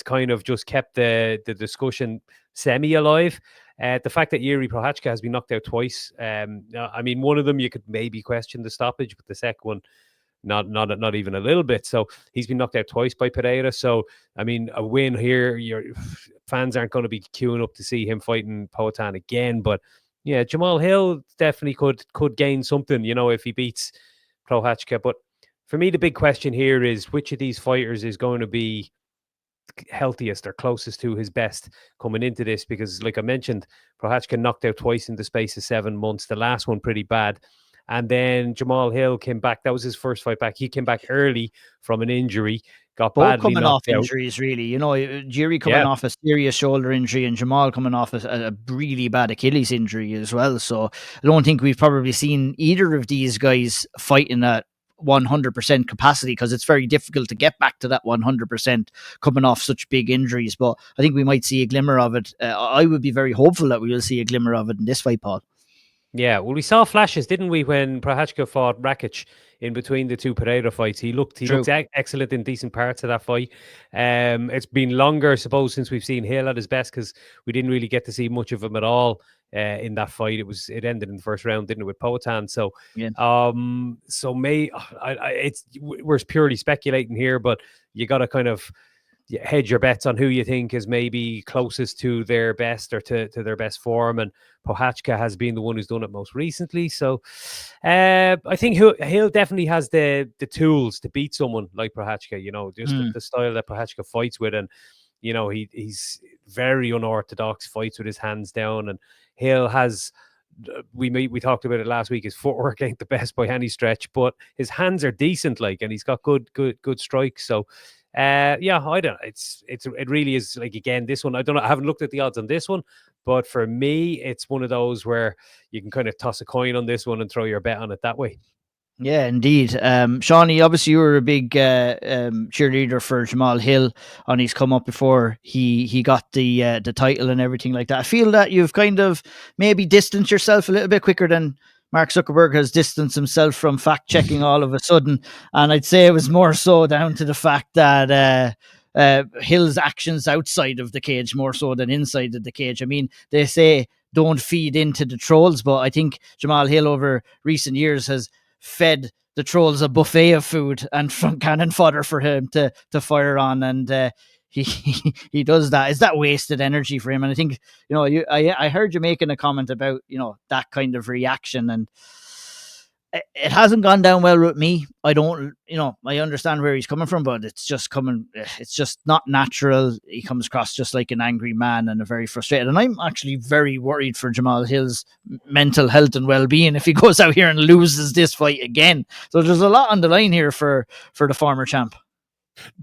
kind of just kept the discussion semi alive. The fact that Yuri Prochazka has been knocked out twice, I mean, one of them you could maybe question the stoppage, but the second one, not even a little bit. So he's been knocked out twice by Pereira. So I mean, a win here, your fans aren't going to be queuing up to see him fighting Poatan again. But yeah, Jamal Hill definitely could gain something, you know, if he beats Prochazka. But for me, the big question here is which of these fighters is going to be healthiest or closest to his best coming into this, because like I mentioned, Prochazka knocked out twice in the space of 7 months, the last one pretty bad. And then Jamal Hill came back. That was his first fight back. He came back early from an injury, got
Both
badly
coming off
knocked out.
injuries, really. You know, Jiri coming off a serious shoulder injury and Jamal coming off a really bad Achilles injury as well. So I don't think we've probably seen either of these guys fighting at 100% capacity, because it's very difficult to get back to that 100% coming off such big injuries. But I think we might see a glimmer of it. I would be very hopeful that we will see a glimmer of it in this fight, Paul.
Yeah, well, we saw flashes, didn't we, when Prochazka fought Rakic in between the two Pereira fights? He looked excellent in decent parts of that fight. It's been longer, I suppose, since we've seen Hill at his best, because we didn't really get to see much of him at all in that fight. It ended in the first round, didn't it, with Poatan? So,
yeah.
We're purely speculating here, but you got to kind of hedge your bets on who you think is maybe closest to their best or to their best form. And Prochazka has been the one who's done it most recently. So I think Hill definitely has the tools to beat someone like Prochazka, you know, just the style that Prochazka fights with. And, you know, he's very unorthodox, fights with his hands down. And Hill has... We talked about it last week. His footwork ain't the best by any stretch, but his hands are decent, like, and he's got good strikes. So I don't know. It really is, like, again, this one, I don't know, I haven't looked at the odds on this one, but for me, it's one of those where you can kind of toss a coin on this one and throw your bet on it that way.
Yeah, indeed. Shawnee, obviously you were a big cheerleader for Jamal Hill on his come up before he got the title and everything like that. I feel that you've kind of maybe distanced yourself a little bit quicker than Mark Zuckerberg has distanced himself from fact checking all of a sudden. And I'd say it was more so down to the fact that Hill's actions outside of the cage more so than inside of the cage. I mean, they say don't feed into the trolls, but I think Jamal Hill over recent years has fed the trolls a buffet of food and from cannon fodder for him to fire on, and he does that. Is that wasted energy for him? And I think, you know, I heard you making a comment about, you know, that kind of reaction, and it hasn't gone down well with me. I don't, you know, I understand where he's coming from, but it's just not natural. He comes across just like an angry man and a very frustrated. And I'm actually very worried for Jamal Hill's mental health and well-being if he goes out here and loses this fight again. So there's a lot on the line here for the former champ.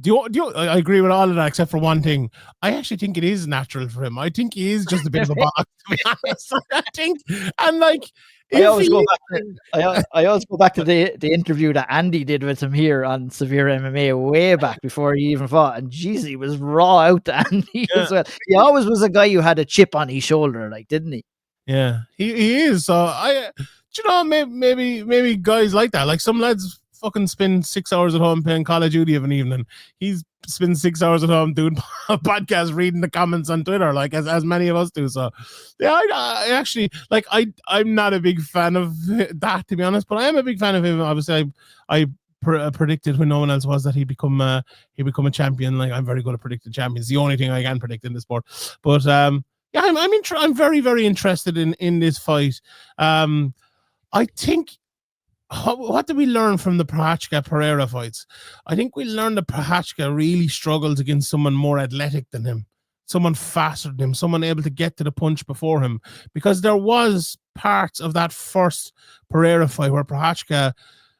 I agree with all of that except for one thing. I actually think it is natural for him. I think he is just a bit of a boss, to be honest. I think, and like,
I always go back to the interview that Andy did with him here on SevereMMA way back before he even fought, and geez, he was raw out to Andy as well. He always was a guy who had a chip on his shoulder, like, didn't he?
Yeah, he is. So you know, maybe guys like that, like some lads fucking spend 6 hours at home playing Call of Duty of an evening. He's spends 6 hours at home doing a podcast, reading the comments on Twitter, like as many of us do. So yeah, I actually, like, I'm not a big fan of that, to be honest, but I am a big fan of him. Obviously, I predicted when no one else was that he'd become a champion. Like, I'm very good at predicting champions. The only thing I can predict in this sport. But yeah, I'm very, very interested in this fight. I think, what did we learn from the Prochazka Pereira fights? I think we learned that Prochazka really struggles against someone more athletic than him, someone faster than him, someone able to get to the punch before him. Because there was parts of that first Pereira fight where Prochazka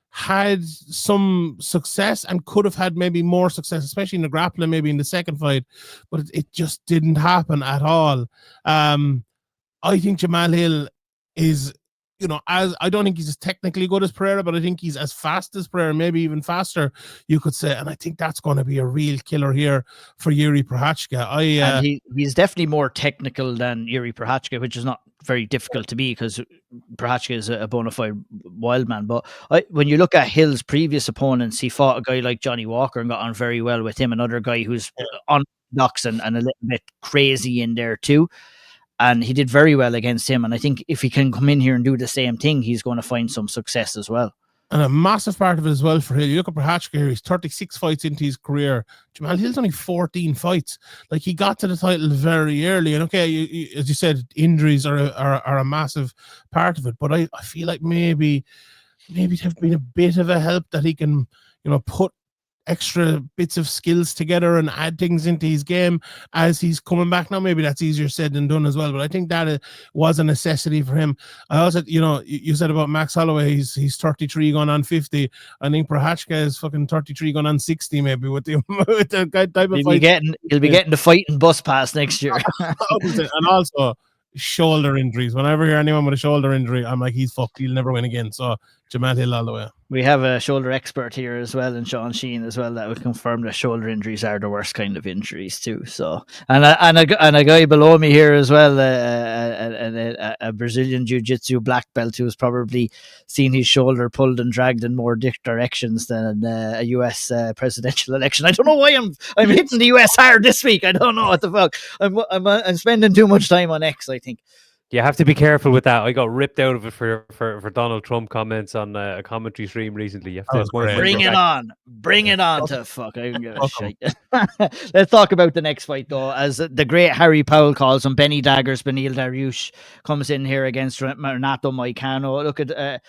had some success and could have had maybe more success, especially in the grappling, maybe in the second fight, but it just didn't happen at all. I think Jamal Hill is you know, as I don't think he's as technically good as Pereira, but I think he's as fast as Pereira, maybe even faster, you could say. And I think that's going to be a real killer here for Yuri Prochazka.
And he's definitely more technical than Yuri Prochazka, which is not very difficult to be because Prochazka is a bona fide wild man. But when you look at Hill's previous opponents, he fought a guy like Johnny Walker and got on very well with him. Another guy who's unorthodox and a little bit crazy in there too. And he did very well against him. And I think if he can come in here and do the same thing, he's going to find some success as well.
And a massive part of it as well for Hill. You look at Prochazka here, he's 36 fights into his career. Jamal Hill's only 14 fights. Like, he got to the title very early. And okay, as you said, injuries are a massive part of it. But I feel like maybe they've been a bit of a help that he can, you know, put extra bits of skills together and add things into his game as he's coming back now. Maybe that's easier said than done as well, but I think that was a necessity for him. I also, you know, you said about Max Holloway, he's 33 going on 50. I think Prochazka is fucking 33 going on 60 maybe with the type of fight.
He'll be getting the fighting bus pass next year.
And also shoulder injuries. Whenever I hear anyone with a shoulder injury, I'm like, he's fucked. He'll never win again. So Jamal Hill all the way.
We have a shoulder expert here as well, and Sean Sheehan as well, that would confirm that shoulder injuries are the worst kind of injuries too. So, and a guy below me here as well, a Brazilian jiu-jitsu black belt who's probably seen his shoulder pulled and dragged in more directions than a US presidential election. I don't know why I'm hitting the US hard this week. I don't know what the fuck. I'm spending too much time on X, I think.
You have to be careful with that. I got ripped out of it for Donald Trump comments on a commentary stream recently. You have to
bring it on to fuck. I don't give a shit. Let's talk about the next fight though. As the great Harry Powell calls him, Benny Daggers, Beneil Dariush comes in here against Renato Moicano. Look at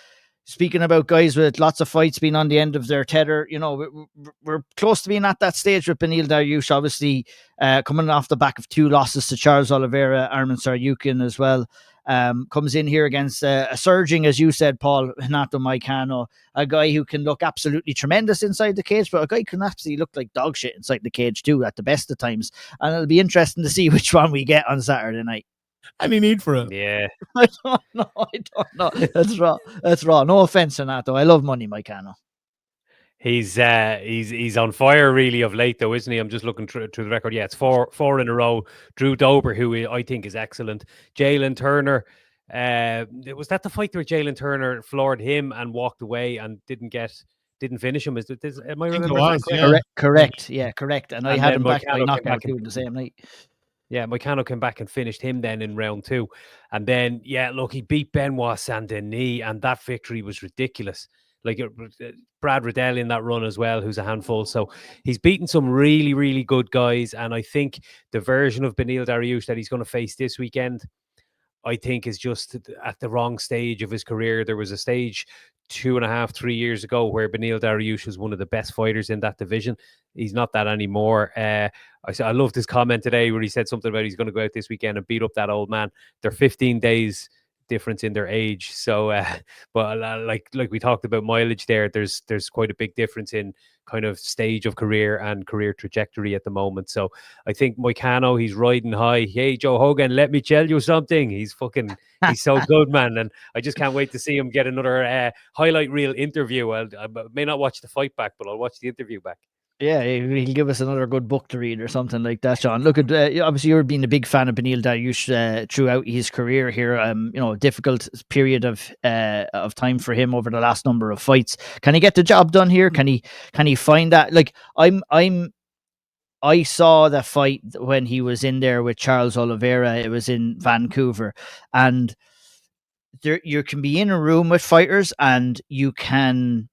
speaking about guys with lots of fights being on the end of their tether, you know, we're close to being at that stage with Beneil Dariush, obviously coming off the back of 2 losses to Charles Oliveira, Arman Tsarukyan as well. Comes in here against a surging, as you said, Paul, Renato Moicano, a guy who can look absolutely tremendous inside the cage, but a guy who can absolutely look like dog shit inside the cage too at the best of times. And it'll be interesting to see which one we get on Saturday night.
Any need for it?
Yeah.
I don't know. That's raw. No offense, Renato. I love money, Moicano.
He's on fire really of late though, isn't he? I'm just looking through the record. Yeah, it's four in a row. Drew Dober, who I think is excellent. Jalen Turner. Was that the fight where Jalen Turner floored him and walked away and didn't finish him? Am I remembering?
Correct. Yeah, correct. And I had him back by knockout doing the same night.
Yeah, Moicano came back and finished him then in round 2. And then, yeah, look, he beat Benoit Saint-Denis, and that victory was ridiculous. Like Brad Riddell in that run as well, who's a handful. So he's beaten some really, really good guys. And I think the version of Beneil Dariush that he's going to face this weekend, I think is just at the wrong stage of his career. There was a stage 2.5, 3 years ago where Beneil Dariush was one of the best fighters in that division. He's not that anymore. I loved his comment today where he said something about he's going to go out this weekend and beat up that old man. They're 15 days difference in their age. So, but like we talked about mileage there, there's quite a big difference in kind of stage of career and career trajectory at the moment. So I think Moicano, he's riding high. Hey, Joe Hogan, let me tell you something. He's so good, man. And I just can't wait to see him get another highlight reel interview. I may not watch the fight back, but I'll watch the interview back.
Yeah, he'll give us another good book to read or something like that, Sean. Look at obviously you've been a big fan of Beneil Dariush throughout his career here. You know, difficult period of time for him over the last number of fights. Can he get the job done here? Can he find that? Like I saw the fight when he was in there with Charles Oliveira. It was in Vancouver, and you can be in a room with fighters and you can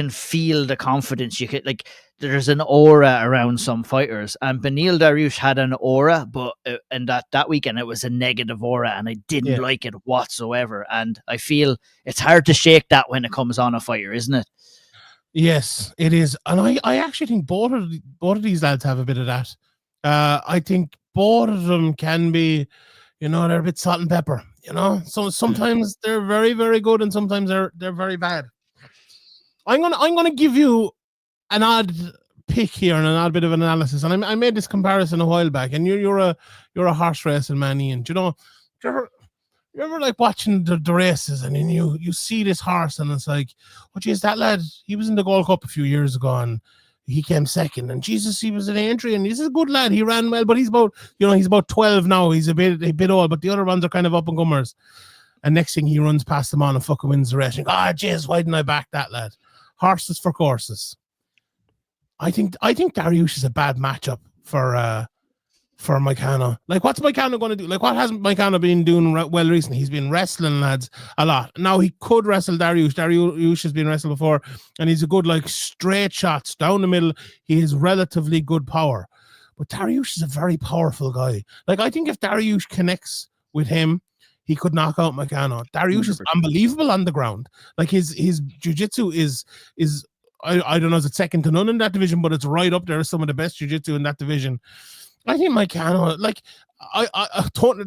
feel the confidence. You can, like, there's an aura around some fighters, and Beneil Dariush had an aura, but and that weekend it was a negative aura, and I didn't like it whatsoever. And I feel it's hard to shake that when it comes on a fighter, isn't it?
Yes, it is, and I actually think both of these lads have a bit of that. I think both of them can be, you know, they're a bit salt and pepper. You know, so sometimes they're very, very good, and sometimes they're very bad. I'm gonna give you an odd pick here and an odd bit of analysis, and I made this comparison a while back. And you're a horse racing man, Ian. Do you remember like watching the races, and then you see this horse, and it's like, oh geez, that lad, he was in the Gold Cup a few years ago, and he came second, and Jesus, he was an entry, and he's a good lad. He ran well, but he's about 12 now. He's a bit old, but the other ones are kind of up and comers. And next thing, he runs past them on and fucking wins the race. And jeez, why didn't I back that lad? Horses for courses. I think Dariush is a bad matchup for Moicano. Like, what's Moicano going to do? Like, what hasn't Moicano been doing well recently? He's been wrestling lads a lot. Now, he could wrestle Dariush. Dariush has been wrestled before, and he's a good, like, straight shots down the middle. He has relatively good power. But Dariush is a very powerful guy. Like, I think if Dariush connects with him, he could knock out Moicano. Dariush is unbelievable on the ground. Like, his jiu-jitsu is I don't know, is it second to none in that division, but it's right up there as some of the best jiu-jitsu in that division. I think Moicano, like, I thought,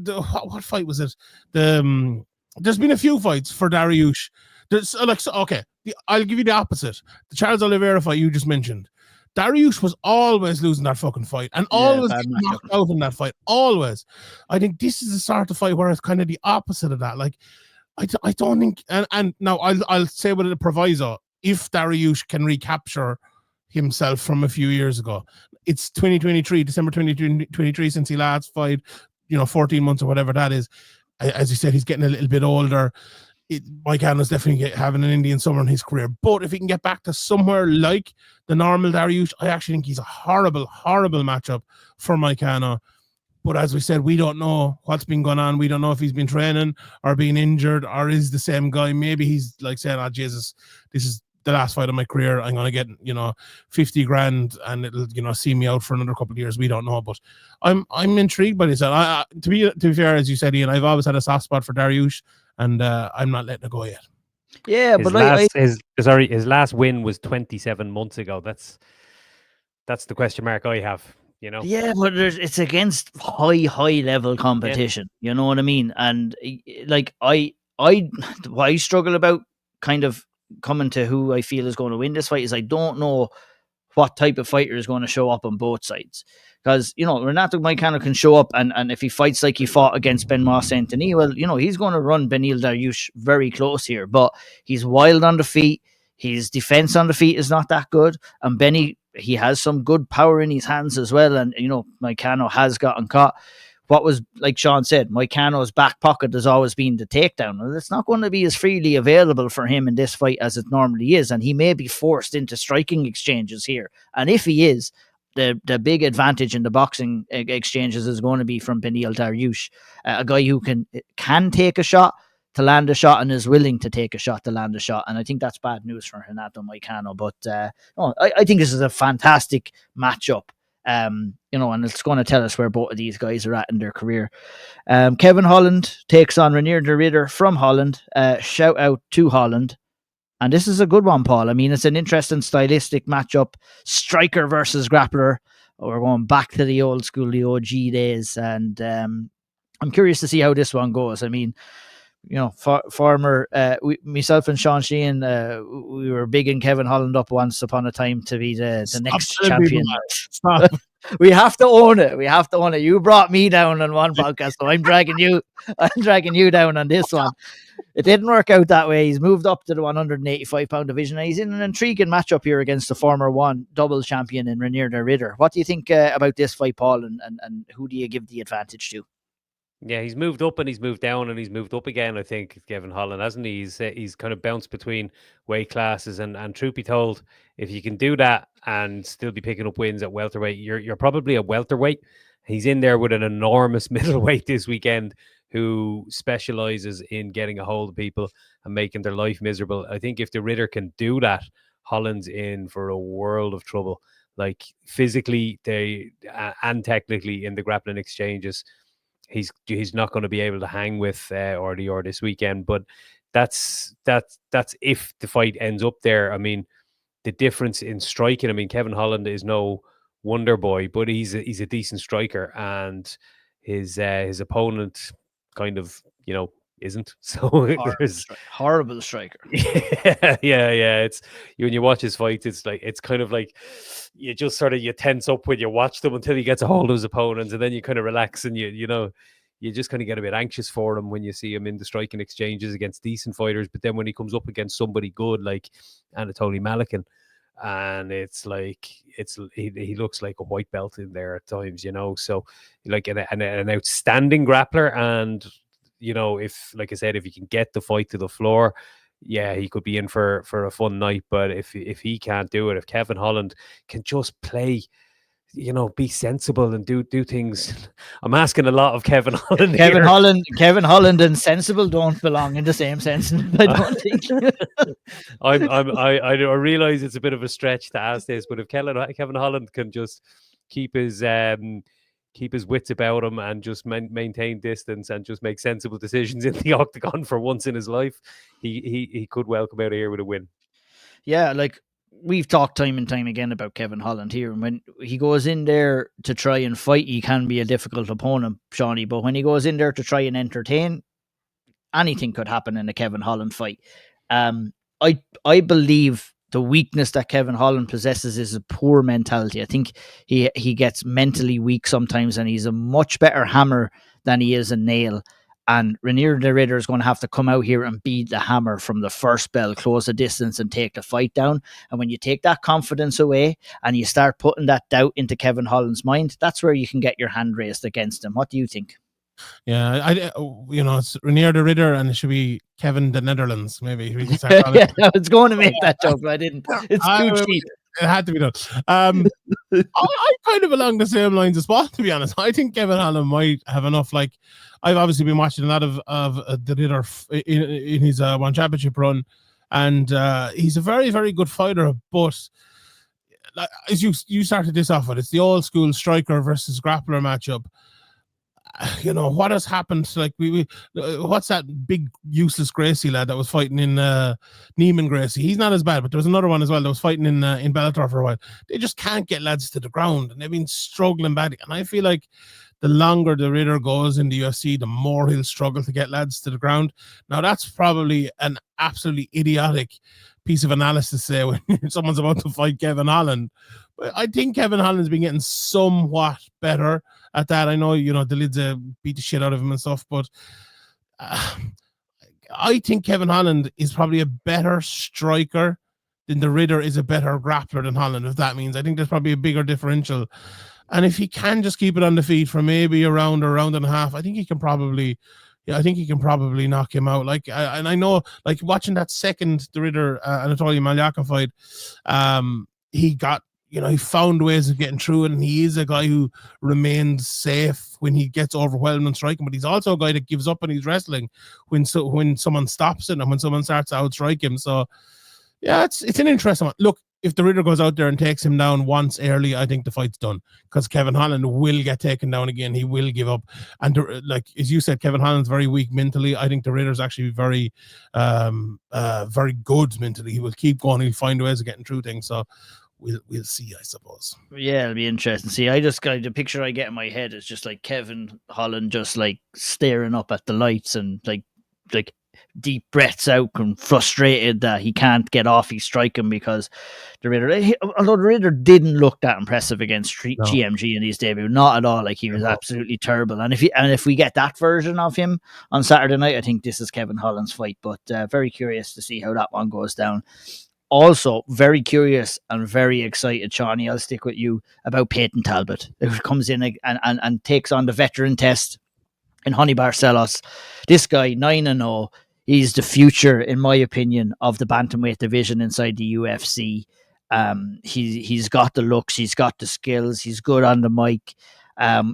what fight was it? There's been a few fights for Dariush. There's okay, I'll give you the opposite. The Charles Oliveira fight you just mentioned. Dariush was always losing that fucking fight and always getting knocked out in that fight. Always. I think this is the sort of fight where it's kind of the opposite of that. Like, I don't think, and now I'll say with a proviso, if Dariush can recapture himself from a few years ago. It's 2023, December 2023 since he last fought, 14 months or whatever that is. As you said, he's getting a little bit older. Moicano's definitely having an Indian summer in his career. But if he can get back to somewhere like the normal Dariush, I actually think he's a horrible, horrible matchup for Moicano. But as we said, we don't know what's been going on. We don't know if he's been training or being injured or is the same guy. Maybe he's like saying, oh, Jesus, this is the last fight of my career. I'm going to get, 50 grand and it'll, see me out for another couple of years. We don't know. But I'm intrigued by this. To be fair, as you said, Ian, I've always had a soft spot for Dariush, and I'm not letting it go yet.
Yeah,
his last win was 27 months ago. That's the question mark I have.
Yeah, but it's against high level competition. You know what I mean? And like I struggle about kind of coming to who I feel is going to win this fight is I don't know what type of fighter is going to show up on both sides. Because, Renato Moicano can show up and if he fights like he fought against Benoit Saint-Denis, well, he's going to run Beneil Dariush very close here. But he's wild on the feet. His defense on the feet is not that good. And Benny, he has some good power in his hands as well. And, Moicano has gotten caught. What was, like Sean said, Moicano's back pocket has always been the takedown. Well, it's not going to be as freely available for him in this fight as it normally is. And he may be forced into striking exchanges here. And if he is, the big advantage in the boxing exchanges is going to be from Beneil Dariush, a guy who can take a shot to land a shot and is willing to take a shot to land a shot. And I think that's bad news for Renato Moicano. But I think this is a fantastic matchup. And it's going to tell us where both of these guys are at in their career. Kevin Holland takes on Reinier de Ridder from Holland. Shout out to Holland. And this is a good one, Paul. I mean, it's an interesting stylistic matchup. Striker versus grappler. We're going back to the old school, the OG days. And I'm curious to see how this one goes. I mean, myself and Sean Sheehan, we were bigging Kevin Holland up once upon a time to be the next champion. We have to own it. You brought me down on one podcast, so I'm dragging you down on this one. It didn't work out that way. He's moved up to the 185-pound division, and he's in an intriguing matchup here against the former double champion in Reinier de Ridder. What do you think about this fight, Paul, and who do you give the advantage to?
Yeah, he's moved up and he's moved down and he's moved up again, I think, Kevin Holland, hasn't he? He's kind of bounced between weight classes and truth be told, if you can do that and still be picking up wins at welterweight, you're probably a welterweight. He's in there with an enormous middleweight this weekend who specializes in getting a hold of people and making their life miserable. I think if the Ridder can do that, Holland's in for a world of trouble. Like physically and technically in the grappling exchanges. He's not going to be able to hang with RDR this weekend, but that's if the fight ends up there. I mean, the difference in striking. I mean, Kevin Holland is no wonder boy, but he's a decent striker, and his opponent kind of isn't. So
horrible striker.
Yeah. It's when you watch his fights, it's kind of like you just sort of you tense up when you watch them until he gets a hold of his opponents, and then you kind of relax and you you just kind of get a bit anxious for him when you see him in the striking exchanges against decent fighters. But then when he comes up against somebody good like Anatoly Malikin, and it's like he looks like a white belt in there at times, So like an outstanding grappler, and if, like I said, if he can get the fight to the floor, yeah, he could be in for a fun night. But if he can't do it, if Kevin Holland can just play, be sensible and do things. I'm asking a lot of Kevin Holland.
Kevin Holland and sensible don't belong in the same sentence. I don't think.
I realize it's a bit of a stretch to ask this, but if Kevin Holland can just keep his wits about him and just maintain distance and just make sensible decisions in the octagon for once in his life, he could well come out of here with a win.
Yeah, like we've talked time and time again about Kevin Holland here, and when he goes in there to try and fight, he can be a difficult opponent, Shawnee. But when he goes in there to try and entertain, anything could happen in a Kevin Holland fight. I believe the weakness that Kevin Holland possesses is a poor mentality. I think he gets mentally weak sometimes, and he's a much better hammer than he is a nail. And Ranier the Ritter is going to have to come out here and beat the hammer from the first bell, close the distance, and take the fight down. And when you take that confidence away and you start putting that doubt into Kevin Holland's mind, that's where you can get your hand raised against him. What do you think?
Yeah, it's Ranier the Ritter, and it should be Kevin the Netherlands. Maybe we can start
yeah, I was going to make that joke, but I didn't. It's too cheap.
It had to be done. I kind of along the same lines as well, to be honest. I think Kevin Holland might have enough. Like, I've obviously been watching a lot of the Ritter in his one championship run, and he's a very, very good fighter. But as you started this off with, it's the old school striker versus grappler matchup. What has happened? Like what's that big useless Gracie lad that was fighting in Neiman Gracie? He's not as bad, but there was another one as well that was fighting in Bellator for a while. They just can't get lads to the ground, and they've been struggling badly. And I feel like the longer the Ritter goes in the UFC, the more he'll struggle to get lads to the ground. Now that's probably an absolutely idiotic piece of analysis to say when someone's about to fight Kevin Holland. But I think Kevin Holland's been getting somewhat better at that. I know, the lids beat the shit out of him and stuff, but I think Kevin Holland is probably a better striker than the Ritter is a better grappler than Holland, if that means. I think there's probably a bigger differential. And if he can just keep it on the feet for maybe a round or round and a half, I think he can probably knock him out. Like, and I know, like, watching that second the Ritter Anatoly Malyakin fight, he got, he found ways of getting through it, and he is a guy who remains safe when he gets overwhelmed and striking, but he's also a guy that gives up on his wrestling when someone stops it and when someone starts to outstrike him. So, yeah, it's an interesting one. Look, if the Ritter goes out there and takes him down once early, I think the fight's done, because Kevin Holland will get taken down again. He will give up. And like, as you said, Kevin Holland's very weak mentally. I think the Ritter's actually very, very good mentally. He will keep going. He'll find ways of getting through things. So we'll see, I suppose.
Yeah, it'll be interesting. See, I just got the picture I get in my head is just like Kevin Holland just like staring up at the lights and like deep breaths out and frustrated that he can't get off his striking, because although the Ritter didn't look that impressive against GMG in his debut, not at all. Like, he was absolutely terrible. And if we get that version of him on Saturday night, I think this is Kevin Holland's fight. But very curious to see how that one goes down. Also, very curious and very excited, Shawnee, I'll stick with you, about Peyton Talbot, who comes in and takes on the veteran test in Honey Barcelos. This guy, 9-0, he's the future, in my opinion, of the bantamweight division inside the UFC. He's got the looks, he's got the skills, he's good on the mic.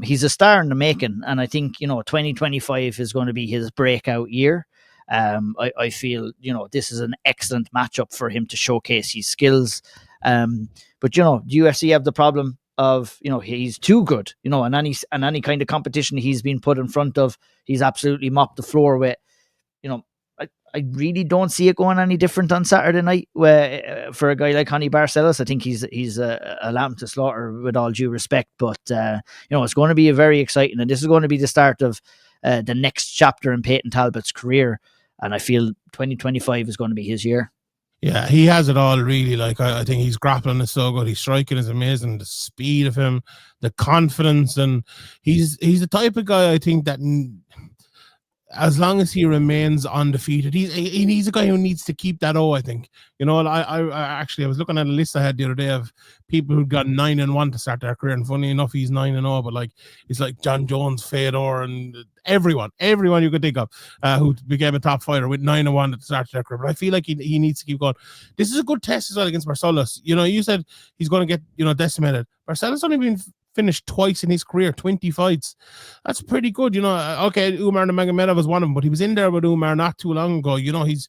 He's a star in the making, and I think 2025 is going to be his breakout year. I feel this is an excellent matchup for him to showcase his skills. But the UFC have the problem of he's too good. And any kind of competition he's been put in front of, he's absolutely mopped the floor with. I really don't see it going any different on Saturday night. Where for a guy like Honey Barcelos, I think he's a lamb to slaughter, with all due respect. But it's going to be a very exciting, and this is going to be the start of the next chapter in Peyton Talbot's career. And I feel 2025 is going to be his year.
Yeah, he has it all really. Like I think his grappling is so good. His striking is amazing. The speed of him, the confidence, and he's the type of guy I think that as long as he remains undefeated, he's a guy who needs to keep that I think. You know, I actually I was looking at a list I had the other day of people who'd got 9-1 to start their career, and funny enough, he's 9-0. But like, it's like John Jones, Fedor, and everyone you could think of who became a top fighter with 9-1 to start their career. But I feel like he needs to keep going. This is a good test as well against Barcelos. You know, you said he's going to get decimated. Barcelos only been finished twice in his career, 20 fights. That's pretty good, Okay, Umar Nurmagomedov was one of them, but he was in there with Umar not too long ago. He's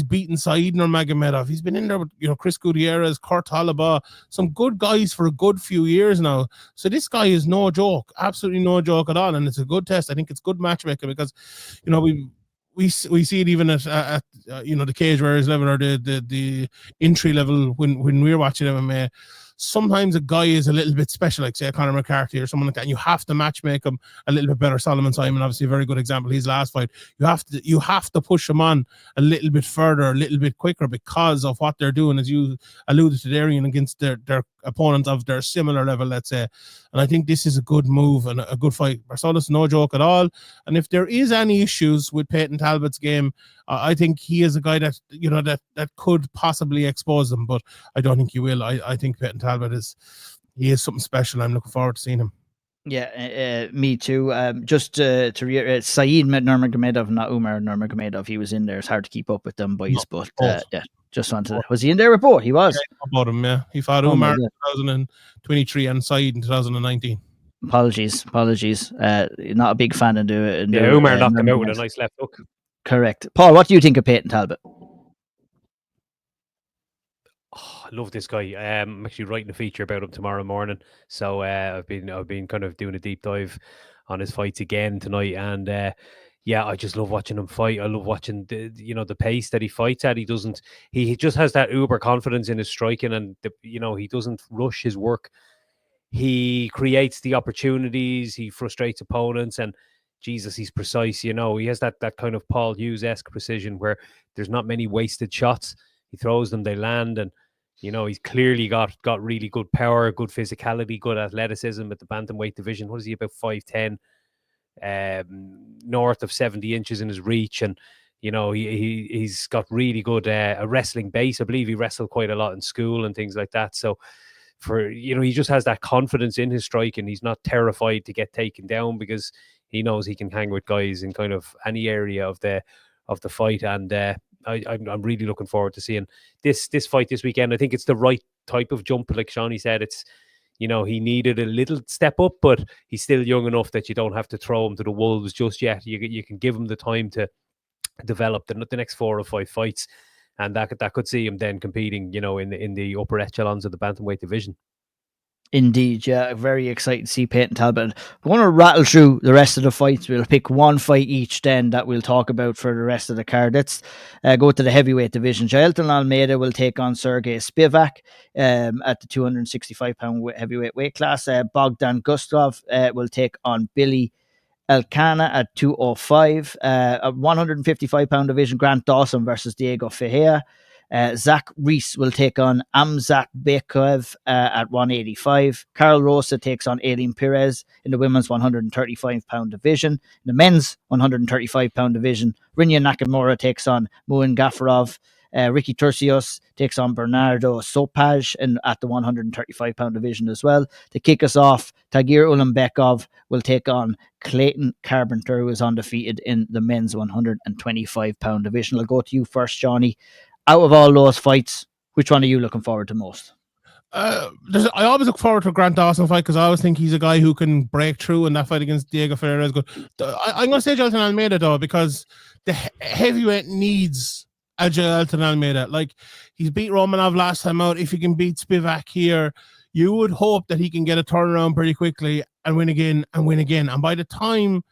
beaten Said Nurmagomedov. He's been in there with Chris Gutierrez, Kurt Hollabaugh, some good guys for a good few years now. So this guy is no joke, absolutely no joke at all, and it's a good test. I think it's good matchmaking because we see it even at the cage warriors level or the entry level when we're watching MMA. Sometimes a guy is a little bit special, like say Conor McCarthy or someone like that, and you have to match make him a little bit better. Solomon Simon, obviously a very good example. His last fight, you have to push him on a little bit further, a little bit quicker because of what they're doing, as you alluded to, Darian, against their opponents of their similar level, let's say. And I think this is a good move and a good fight. Barcelos, no joke at all. And if there is any issues with Peyton Talbot's game, I think he is a guy that that could possibly expose them, but I don't think he will. I think Peyton Talbot is something special. I'm looking forward to seeing him.
Yeah, me too. Just to reiterate, Said Nurmagomedov, not Umar Nurmagomedov. He was in there. It's hard to keep up with them boys, but yeah, just wanted to. Was he in there with both? He was.
Yeah, about him, yeah. He fought Umar in 2023 and Said in 2019.
Apologies. Not a big fan of the.
Umar knocked him out with a nice left hook.
Correct. Paul, what do you think of Peyton Talbot?
Oh, I love this guy. I'm actually writing a feature about him tomorrow morning. So I've been kind of doing a deep dive on his fights again tonight, and I just love watching him fight. I love watching the pace that he fights at. He just has that uber confidence in his striking, and he doesn't rush his work. He creates the opportunities. He frustrates opponents, and Jesus, he's precise. He has that kind of Paul Hughes-esque precision where there's not many wasted shots. He throws them, they land, and he's clearly got really good power, good physicality, good athleticism at the bantamweight division. What is he, about 5'10", north of 70 inches in his reach, and he's got really good a wrestling base. I believe he wrestled quite a lot in school and things like that. So he just has that confidence in his strike, and he's not terrified to get taken down because he knows he can hang with guys in kind of any area of the fight. And I'm really looking forward to seeing this fight this weekend. I think it's the right type of jump. Like Shawnee said, it's he needed a little step up, but he's still young enough that you don't have to throw him to the wolves just yet. You can give him the time to develop the next 4 or 5 fights, and that could see him then competing, in the upper echelons of the bantamweight division.
Indeed, yeah. Very excited to see Peyton Talbot. We're going to rattle through the rest of the fights. We'll pick one fight each then that we'll talk about for the rest of the card. Let's go to the heavyweight division. Jailton Almeida will take on Sergey Spivak at the 265-pound heavyweight weight class. Bogdan Gustov will take on Billy Elcana at 205. At 155-pound division, Grant Dawson versus Diego Ferreira. Zach Reese will take on Amzat Bekoev at 185. Carl Rosa takes on Aileen Perez in the women's 135-pound division. In the men's 135-pound division, Rinya Nakamura takes on Muin Gafarov. Ricky Turcios takes on Bernardo Sopaj at the 135-pound division as well. To kick us off, Tagir Ulanbekov will take on Clayton Carpenter, who is undefeated in the men's 125-pound division. I'll go to you first, Johnny. Out of all those fights, which one are you looking forward to most?
I always look forward to a Grant Dawson fight because I always think he's a guy who can break through, and that fight against Diego Ferreira is good. I'm going to say Jailton Almeida, though, because the heavyweight needs a Jailton Almeida. Like, he's beat Romanov last time out. If he can beat Spivak here, you would hope that he can get a turnaround pretty quickly and win again and win again. And by the time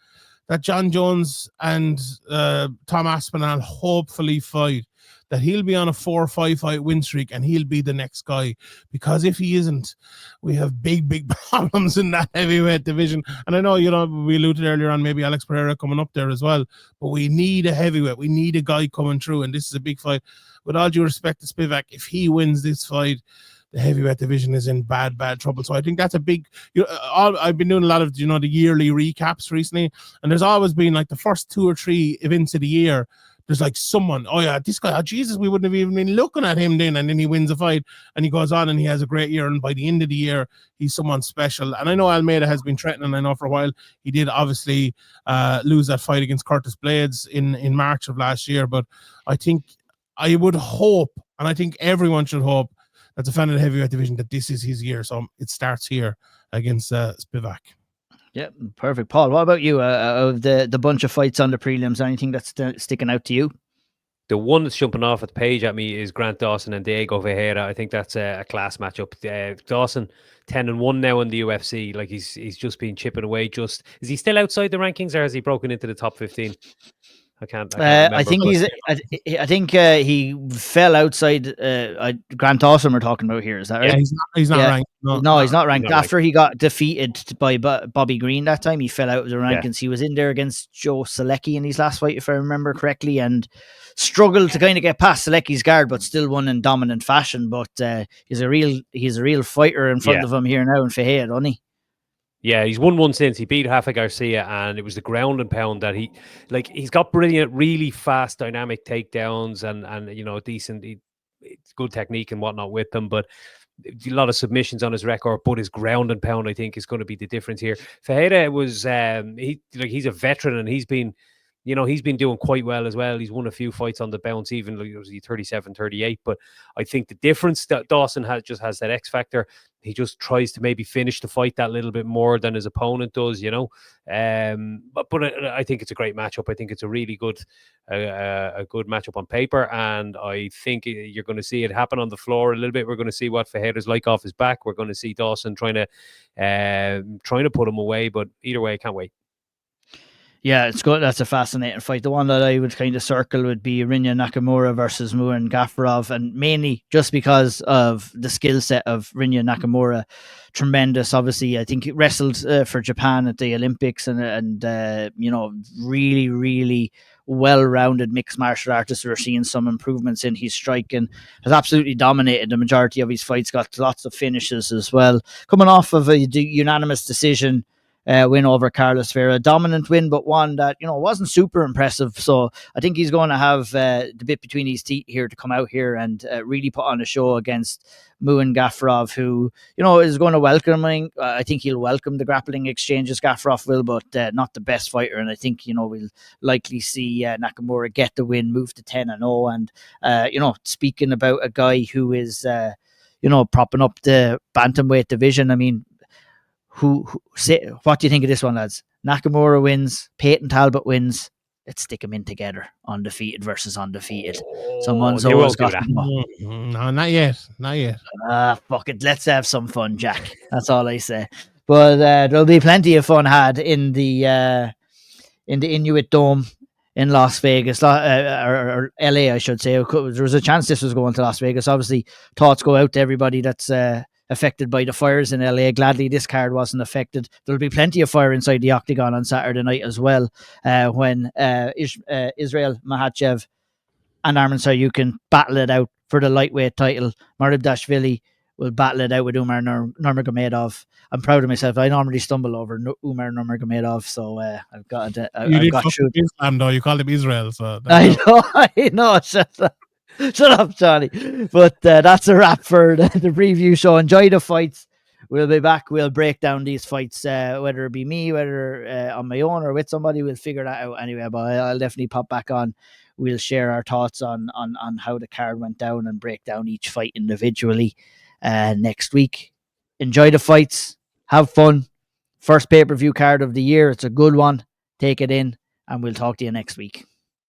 that John Jones and Tom Aspinall hopefully fight, that he'll be on a 4 or 5 fight win streak and he'll be the next guy. Because if he isn't, we have big problems in that heavyweight division. And I know, we alluded earlier on maybe Alex Pereira coming up there as well, but we need a heavyweight. We need a guy coming through, and this is a big fight. With all due respect to Spivak, if he wins this fight, the heavyweight division is in bad trouble. So I think that's a big. I've been doing a lot of the yearly recaps recently, and there's always been like the first 2 or 3 events of the year. There's like someone, oh yeah, this guy, oh Jesus, we wouldn't have even been looking at him then, and then he wins a fight, and he goes on and he has a great year, and by the end of the year, he's someone special. And I know Almeida has been threatening. I know for a while he did obviously lose that fight against Curtis Blades in March of last year, but I would hope, and I think everyone should hope, that's a fan of the heavyweight division, that this is his year. So it starts here against Spivak.
Yeah, perfect. Paul, what about you? Of the bunch of fights on the prelims, anything that's sticking out to you?
The one that's jumping off at the page at me is Grant Dawson and Diego Ferreira. I think that's a class matchup. Dawson 10-1 now in the UFC. Like he's just been chipping away. Is he still outside the rankings, or has he broken into the top 15? I can't remember.
I think he fell outside. Grant Dawson we're talking about here. Is that right?
Yeah, he's not ranked.
No, he's not ranked. After he got defeated by Bobby Green that time, he fell out of the rankings. He was in there against Joe Selecki in his last fight, if I remember correctly, and struggled to kind of get past Selecki's guard, but still won in dominant fashion. But he's a real fighter in front of him here now in Ferreira, doesn't he?
Yeah, he's won one since. He beat Rafa Garcia, and it was the ground and pound that he's got brilliant, really fast, dynamic takedowns, and decent, good technique and whatnot with them. But a lot of submissions on his record, but his ground and pound, I think, is going to be the difference here. Ferreira was he's a veteran, and he's been doing quite well as well. He's won a few fights on the bounce, even like, was he 37-38. But I think the difference that Dawson has that X factor. He just tries to maybe finish the fight that little bit more than his opponent does, But I think it's a great matchup. I think it's a really good, a good matchup on paper, and I think you're going to see it happen on the floor a little bit. We're going to see what Ferreira's like off his back. We're going to see Dawson trying to put him away. But either way, I can't wait.
Yeah, it's good. That's a fascinating fight. The one that I would kind of circle would be Rinya Nakamura versus Muin Gafurov, and mainly just because of the skill set of Rinya Nakamura. Tremendous. Obviously, I think he wrestled for Japan at the Olympics, and really, really well-rounded mixed martial artist. We're seeing some improvements in his striking. Has absolutely dominated the majority of his fights. Got lots of finishes as well. Coming off of a unanimous decision win over Carlos Ferreira. Dominant win, but one that, wasn't super impressive. So I think he's going to have the bit between his teeth here to come out here and really put on a show against Muin Gafurov, who, is going to welcome him. I think he'll welcome the grappling exchanges, Gafurov will, but not the best fighter. And I think, we'll likely see Nakamura get the win, move to 10-0. And, speaking about a guy who is, propping up the bantamweight division, I mean, what do you think of this one, lads? Nakamura wins, Peyton Talbot wins. Let's stick them in together, undefeated versus undefeated. Someone's always got that.
No, not yet.
Fuck it. Let's have some fun, Jack. That's all I say. But there'll be plenty of fun had in the Inuit Dome in Las Vegas, or LA, I should say. There was a chance this was going to Las Vegas. Obviously, thoughts go out to everybody that's affected by the fires in LA. Gladly, this card wasn't affected. There'll be plenty of fire inside the octagon on Saturday night as well, when Israel Makhachev and Arman Saryukin battle it out for the lightweight title. Maribdashvili will battle it out with Umar Nurmagomedov. I'm proud of myself. I normally stumble over Umar Nurmagomedov, so I've got through.
Islam, though. You call him Israel, so
I know. Shut up, Johnny. But that's a wrap for the preview show. Enjoy the fights. We'll be back. We'll break down these fights, whether it be me, whether on my own or with somebody. We'll figure that out anyway. But I'll definitely pop back on. We'll share our thoughts on how the card went down and break down each fight individually next week. Enjoy the fights. Have fun. First pay-per-view card of the year. It's a good one. Take it in, and we'll talk to you next week.